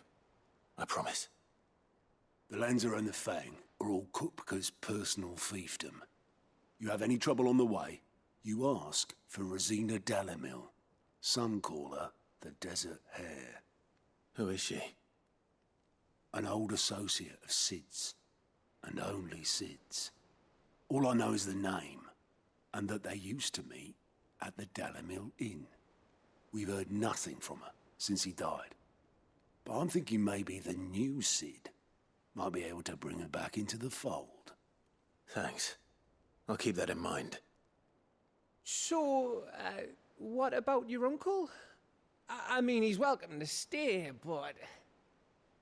I promise. The Lanza and the Fang are all Kupka's personal fiefdom. You have any trouble on the way, you ask for Rosina Dalamil. Some call her the Desert Hare. Who is she? An old associate of Sid's, and only Sid's. All I know is the name, and that they used to meet at the Dalamil Inn. We've heard nothing from her since he died. But I'm thinking maybe the new Sid might be able to bring her back into the fold. Thanks. I'll keep that in mind. So, what about your uncle? I mean, he's welcome to stay, but...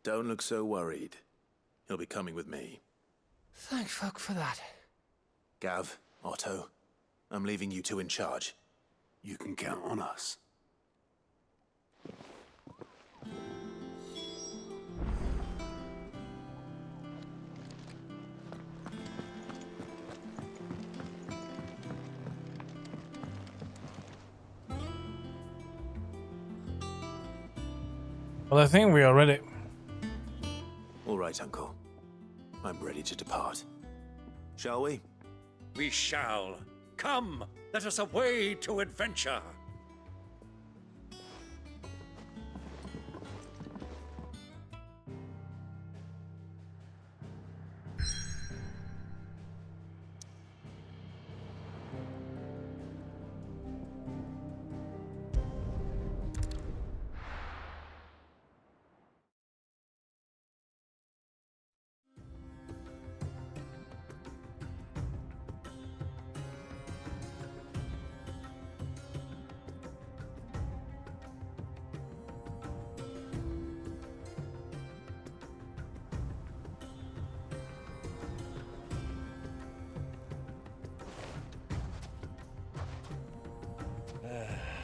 Don't look so worried. He'll be coming with me. Thank fuck for that. Gav, Otto, I'm leaving you two in charge. You can count on us. Well, I think we are ready. All right, Uncle. I'm ready to depart. Shall we? We shall. Come, let us away to adventure.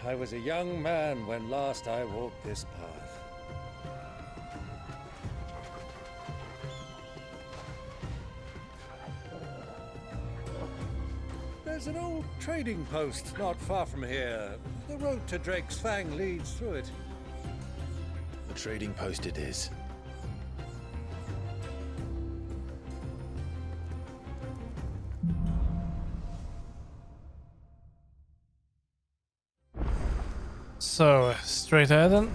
I was a young man when last I walked this path. There's an old trading post not far from here. The road to Drake's Fang leads through it. The trading post it is. So, straight ahead then.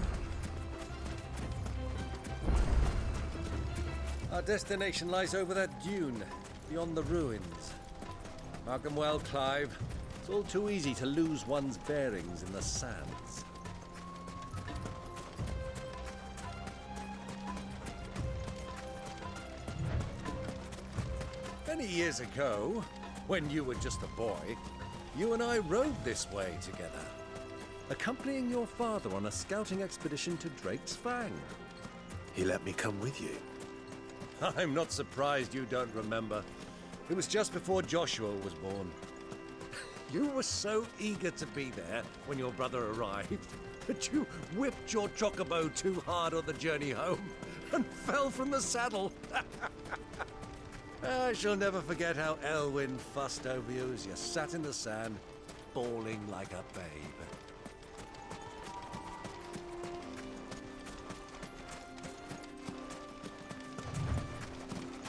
Our destination lies over that dune, beyond the ruins. Mark 'em well, Clive. It's all too easy to lose one's bearings in the sands. Many years ago, when you were just a boy, you and I rode this way together, accompanying your father on a scouting expedition to Drake's Fang. He let me come with you. I'm not surprised you don't remember. It was just before Joshua was born. You were so eager to be there when your brother arrived that you whipped your chocobo too hard on the journey home and fell from the saddle. I shall never forget how Elwyn fussed over you as you sat in the sand, bawling like a babe.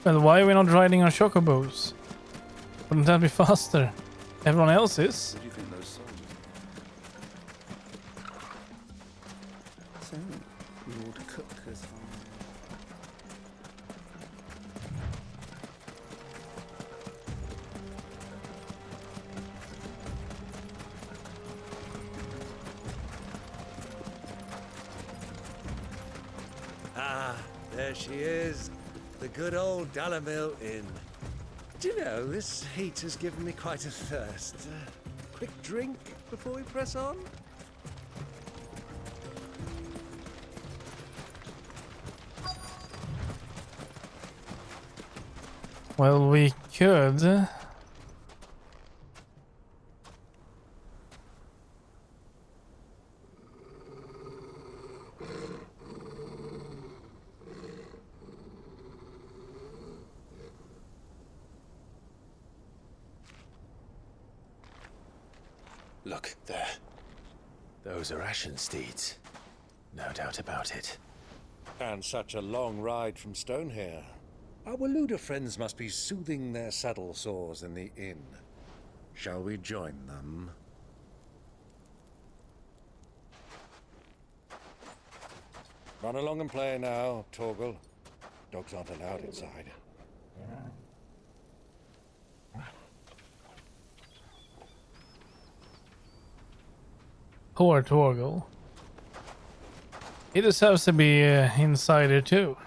Well, why are we not riding on chocobos? Wouldn't that be faster? Everyone else is. What do you think those soldiers are? So, Lord Kupka's Ah, there she is. The good old Dalamil Inn. Do you know, this heat has given me quite a thirst. Quick drink before we press on? Well, we could. Look, there. Those are Ashen steeds. No doubt about it. And such a long ride from Stonehair. Our Waluda friends must be soothing their saddle sores in the inn. Shall we join them? Run along and play now, Torgal. Dogs aren't allowed inside. Poor Torgal. He deserves to be insider too.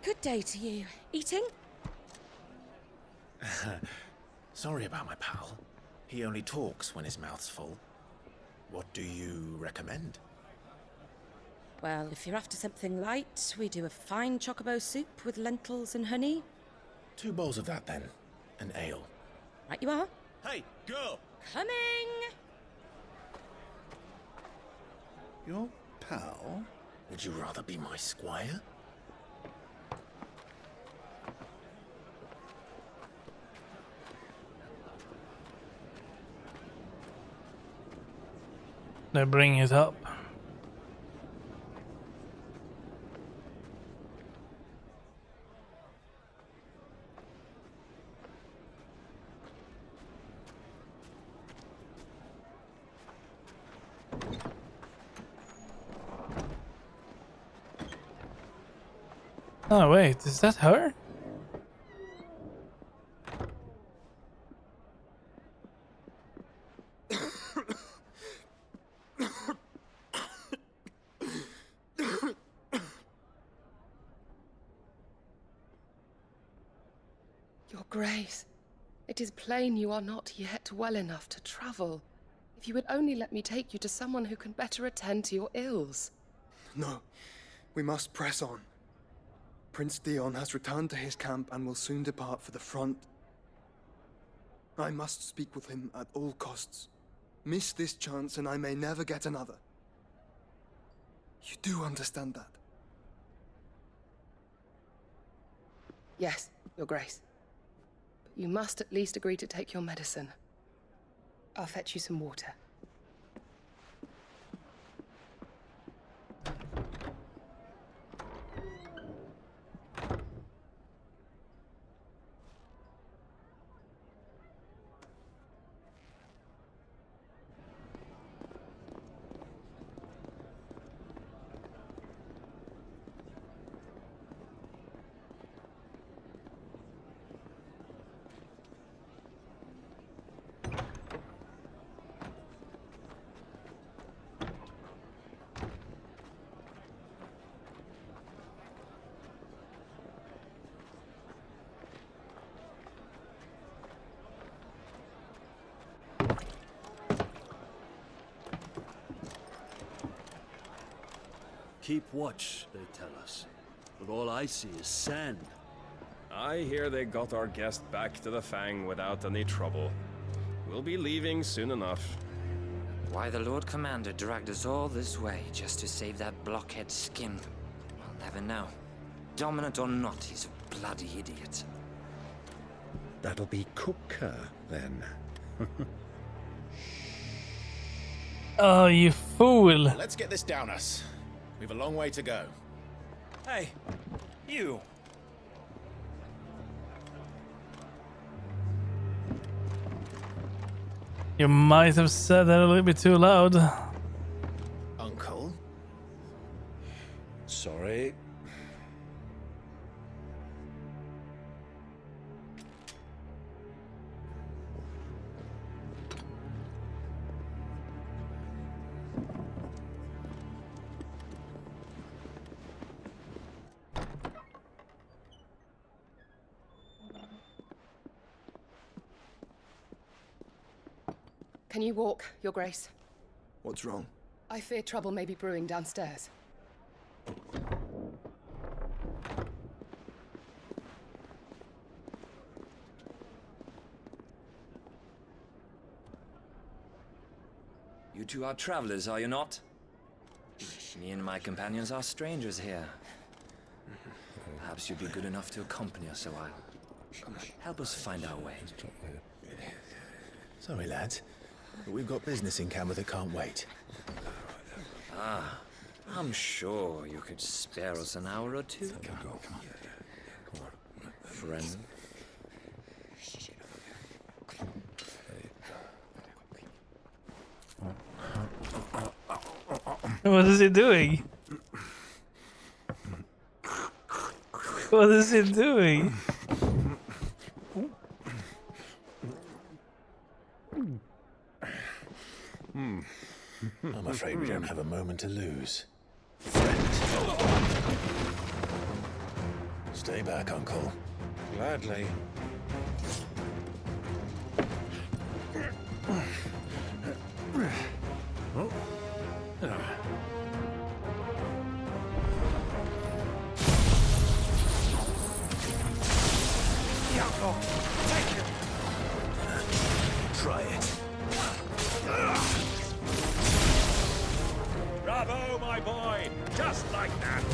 Good day to you. Eating? Sorry about my pal. He only talks when his mouth's full. What do you recommend? Well, if you're after something light, we do a fine chocobo soup with lentils and honey. 2 bowls of that then. An ale. Right you are. Hey, girl! Coming! Your pal? Would you rather be my squire? They bring it up. Oh wait, is that her? Your Grace, it is plain you are not yet well enough to travel. If you would only let me take you to someone who can better attend to your ills. No, we must press on. Prince Dion has returned to his camp and will soon depart for the front. I must speak with him at all costs. Miss this chance and I may never get another. You do understand that? Yes, Your Grace. But you must at least agree to take your medicine. I'll fetch you some water. Keep watch, they tell us. But all I see is sand. I hear they got our guest back to the Fang without any trouble. We'll be leaving soon enough. Why the Lord Commander dragged us all this way just to save that blockhead skin, we'll never know. Dominant or not, he's a bloody idiot. That'll be Cooker, then. Oh, you fool! Let's get this down us. We've a long way to go. Hey, you! You might have said that a little bit too loud. Uncle? Sorry. Can you walk, Your Grace? What's wrong? I fear trouble may be brewing downstairs. You two are travelers, are you not? Me and my companions are strangers here. Perhaps you'd be good enough to accompany us a while. Help us find our way. Sorry, lads, but we've got business in camera that can't wait. Ah, I'm sure you could spare us an hour or two. Come on. Friend. What is he doing? What is he doing? I'm afraid we don't have a moment to lose. Stay back, Uncle. Gladly. Try it. Bravo, my boy! Just like that!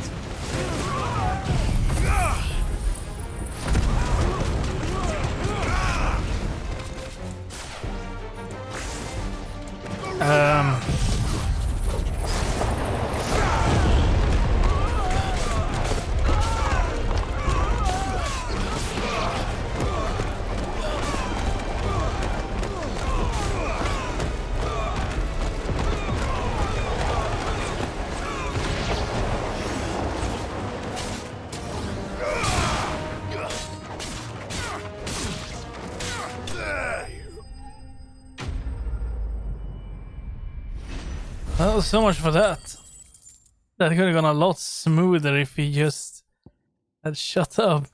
Well, so much for that. That could have gone a lot smoother if he just had shut up.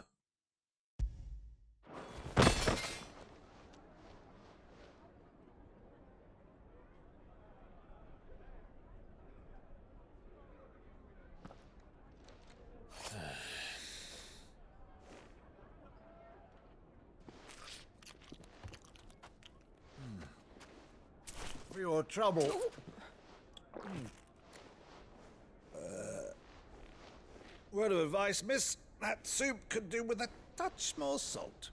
For your trouble. Word of advice, miss. That soup could do with a touch more salt.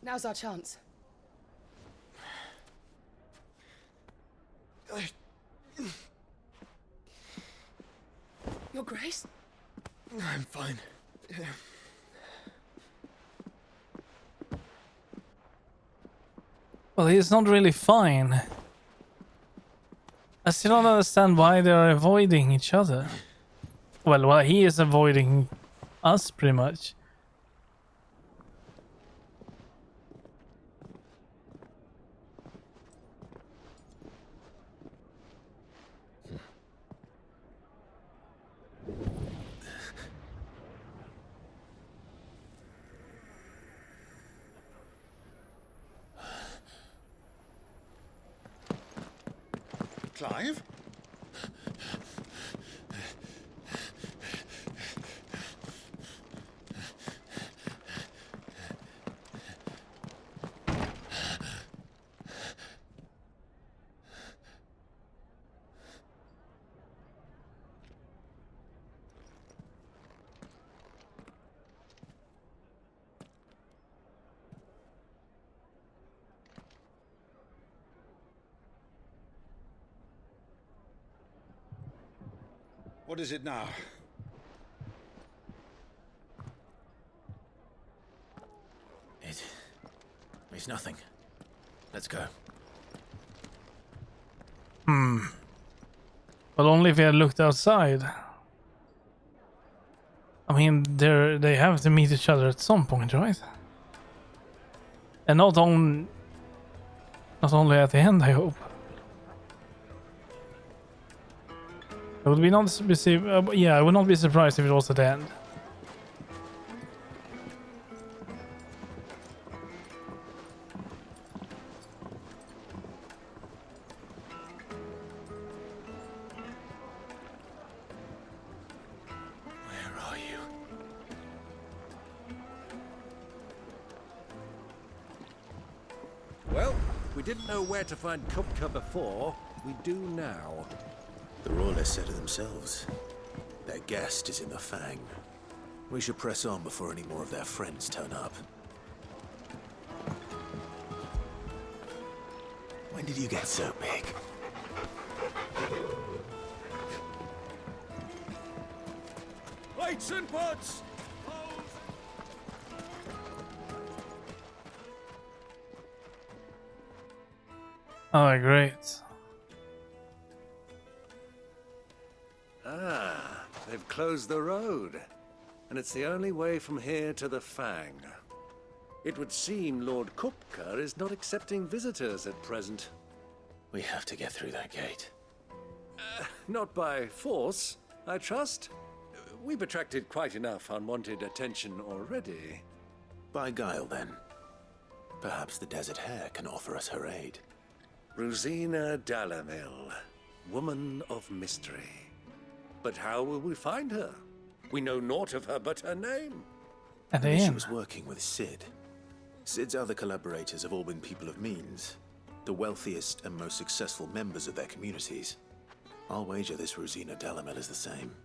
Now's our chance. Your Grace? I'm fine. Well, he's not really fine. I still don't understand why they're avoiding each other. Well, he is avoiding us pretty much. Clive? What is it now? It's nothing. Let's go. But only if we had looked outside. I mean, they have to meet each other at some point, right? And not only at the end, I hope. I would be not be yeah, I would not be surprised if it was at the end. Well, we didn't know where to find Kupka before. We do now. The Royalists said it themselves. Their guest is in the Fang. We should press on before any more of their friends turn up. When did you get so big? Lights and butts! Oh, great. Ah, they've closed the road. And it's the only way from here to the Fang. It would seem Lord Kupka is not accepting visitors at present. We have to get through that gate. Not by force, I trust. We've attracted quite enough unwanted attention already. By guile, then. Perhaps the Desert Hare can offer us her aid. Rosina Dalamil, woman of mystery. But how will we find her? We know naught of her but her name. At the She end. was working with Sid. Sid's other collaborators have all been people of means, the wealthiest and most successful members of their communities. I'll wager this Rosina Dalamil is the same.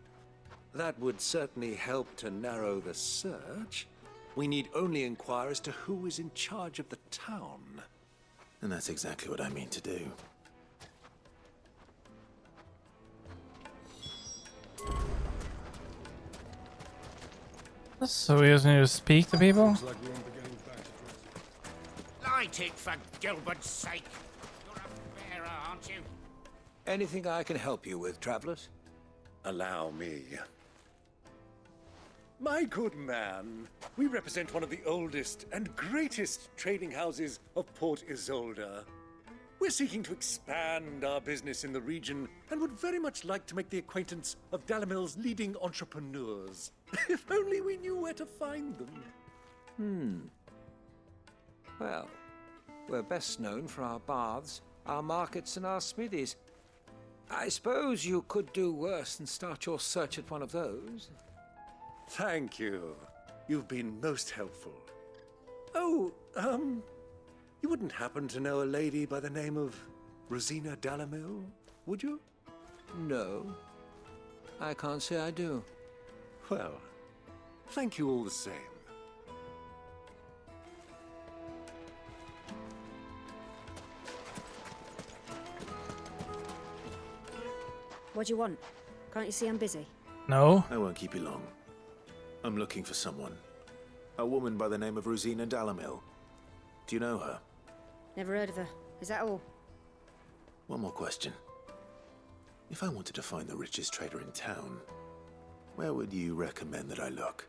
That would certainly help to narrow the search. We need only inquire as to who is in charge of the town. And that's exactly what I mean to do. So we just need to speak to people? Light it for Gilbert's sake. You're a bearer, aren't you? Anything I can help you with, travelers? Allow me. My good man, we represent one of the oldest and greatest trading houses of Port Isolde. We're seeking to expand our business in the region and would very much like to make the acquaintance of Dalamil's leading entrepreneurs. If only we knew where to find them. Well, we're best known for our baths, our markets, and our smithies. I suppose you could do worse than start your search at one of those. Thank you. You've been most helpful. Oh, you wouldn't happen to know a lady by the name of Rosina Dalamil, would you? No, I can't say I do. Well, thank you all the same. What do you want? Can't you see I'm busy? No. I won't keep you long. I'm looking for someone. A woman by the name of Rosina Dalamil. Do you know her? Never heard of her. Is that all? One more question. If I wanted to find the richest trader in town, where would you recommend that I look?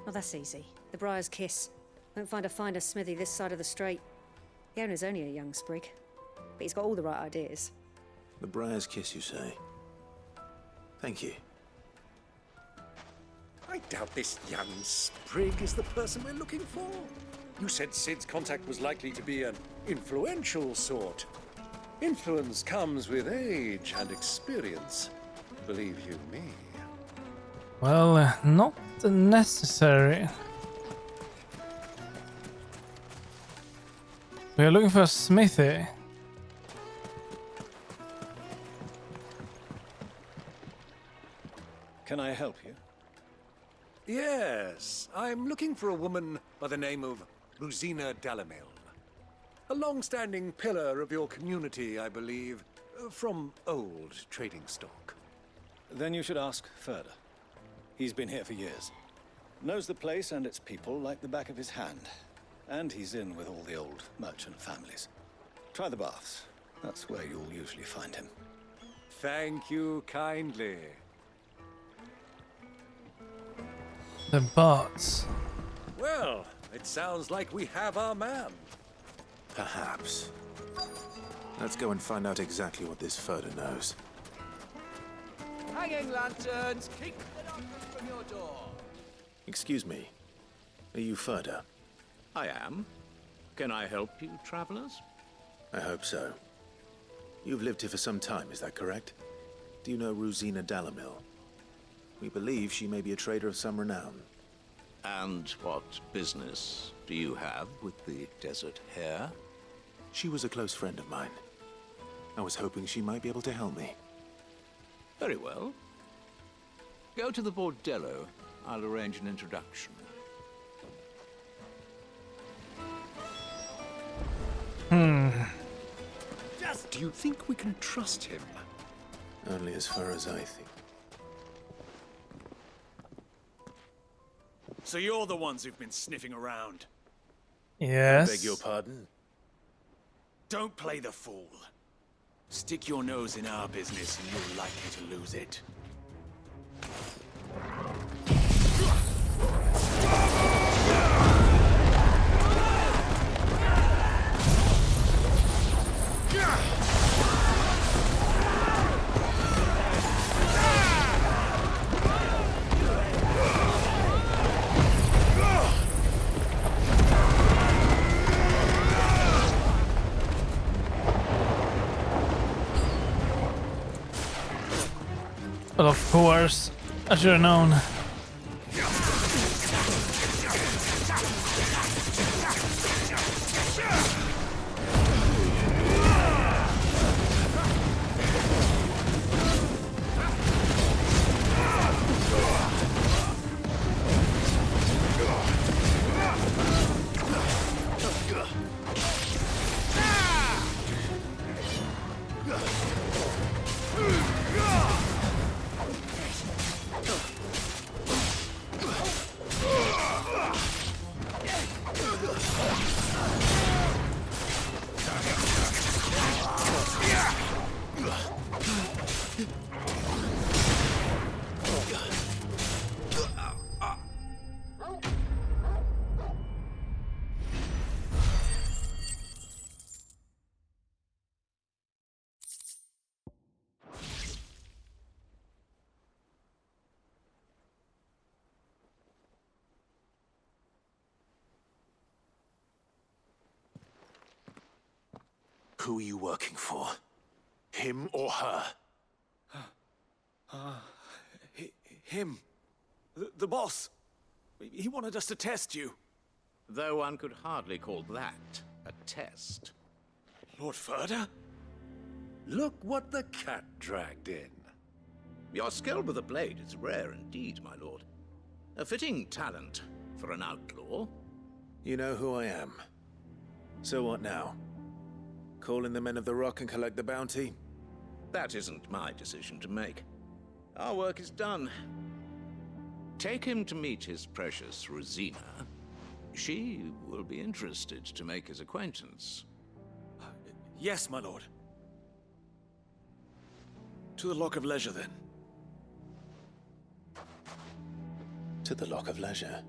Oh, that's easy. The Briar's Kiss. Won't find a finer smithy this side of the strait. The owner's only a young sprig, but he's got all the right ideas. The Briar's Kiss, you say? Thank you. I doubt this young sprig is the person we're looking for. You said Sid's contact was likely to be an influential sort. Influence comes with age and experience, believe you me. Well, not necessary. We are looking for a smithy. Can I help you? Yes, I'm looking for a woman by the name of Rosina Dalamil. A long-standing pillar of your community, I believe, from old trading stock. Then you should ask Furder. He's been here for years. Knows the place and its people like the back of his hand. And he's in with all the old merchant families. Try the baths. That's where you'll usually find him. Thank you kindly. The bots. Well, it sounds like we have our man. Perhaps. Let's go and find out exactly what this Furder knows. Hanging lanterns, keep the darkness from your door. Excuse me. Are you Furder? I am. Can I help you, travelers? I hope so. You've lived here for some time, is that correct? Do you know Rosina Dalamil? We believe she may be a trader of some renown. And what business do you have with the Desert Hare? She was a close friend of mine. I was hoping she might be able to help me. Very well. Go to the Bordello. I'll arrange an introduction. Do you think we can trust him? Only as far as I think. So you're the ones who've been sniffing around? Yes. I beg your pardon? Don't play the fool. Stick your nose in our business and you're likely to lose it. But of course, I should have known. Who are you working for? Him or her? Him. The boss. He wanted us to test you. Though one could hardly call that a test. Lord Furder? Look what the cat dragged in. Your skill with the blade is rare indeed, my lord. A fitting talent for an outlaw. You know who I am. So what now? Call in the Men of the Rock and collect the bounty? That isn't my decision to make. Our work is done. Take him to meet his precious Rosina. She will be interested to make his acquaintance. Yes, my lord. To the Lock of Leisure, then. To the Lock of Leisure.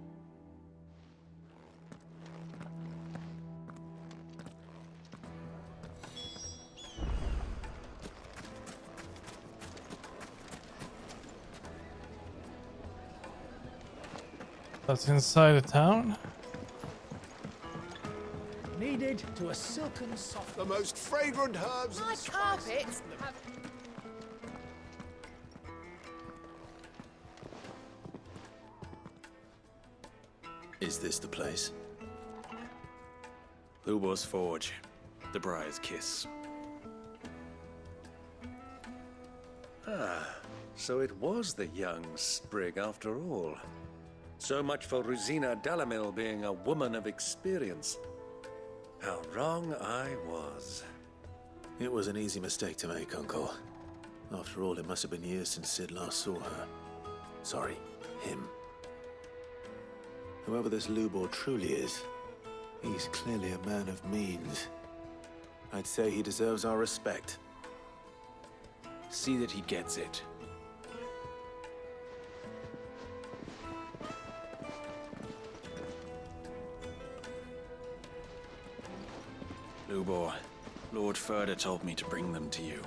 That's inside the town. Needed to a silken soft. The most fragrant herbs. My carpets have. Is this the place? Lubor's Forge. The Briar's Kiss. Ah, so it was the young sprig after all. So much for Rosina Dalamil being a woman of experience. How wrong I was. It was an easy mistake to make, Uncle. After all, it must have been years since Sid last saw her. Sorry, him. Whoever this Lubor truly is, he's clearly a man of means. I'd say he deserves our respect. See that he gets it. Lubor, Lord Furder told me to bring them to you.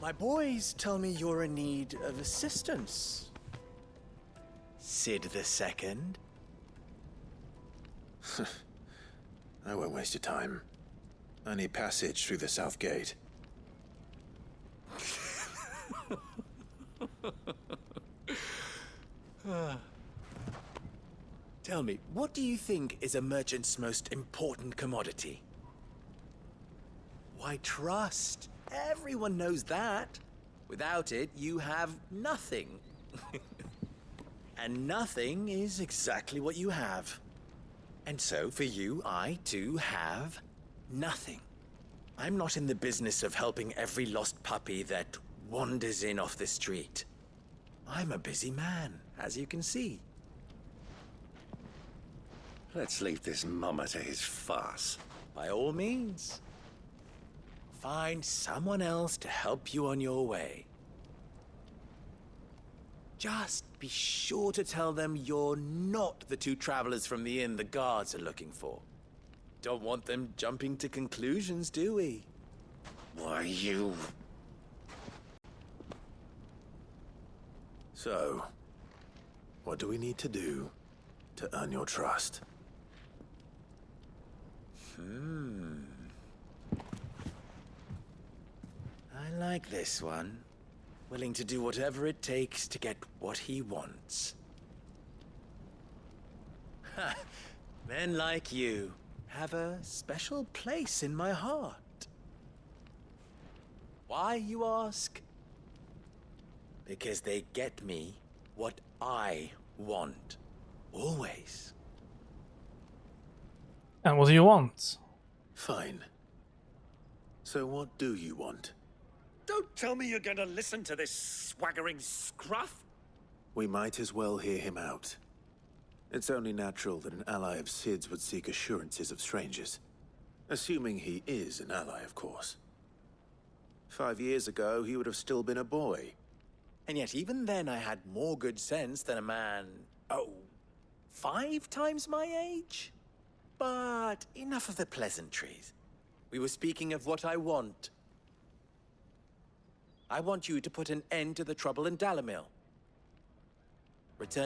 My boys tell me you're in need of assistance. Sid II? I won't waste your time. I need passage through the south gate. Tell me, what do you think is a merchant's most important commodity? Why, trust. Everyone knows that. Without it, you have nothing. And nothing is exactly what you have. And so, for you, I, too, have nothing. I'm not in the business of helping every lost puppy that wanders in off the street. I'm a busy man, as you can see. Let's leave this mummer to his farce. By all means. Find someone else to help you on your way. Just be sure to tell them you're not the two travelers from the inn the guards are looking for. Don't want them jumping to conclusions, do we? Why, you... So, what do we need to do to earn your trust? I like this one. Willing to do whatever it takes to get what he wants. Ha! Men like you have a special place in my heart. Why, you ask? Because they get me what I want. Always. And what do you want? Fine. So what do you want? Don't tell me you're going to listen to this swaggering scruff. We might as well hear him out. It's only natural that an ally of Sid's would seek assurances of strangers. Assuming he is an ally, of course. 5 years ago, he would have still been a boy. And yet even then I had more good sense than a man, 5 times my age? But enough of the pleasantries. We were speaking of what I want. I want you to put an end to the trouble in Dalamil. Return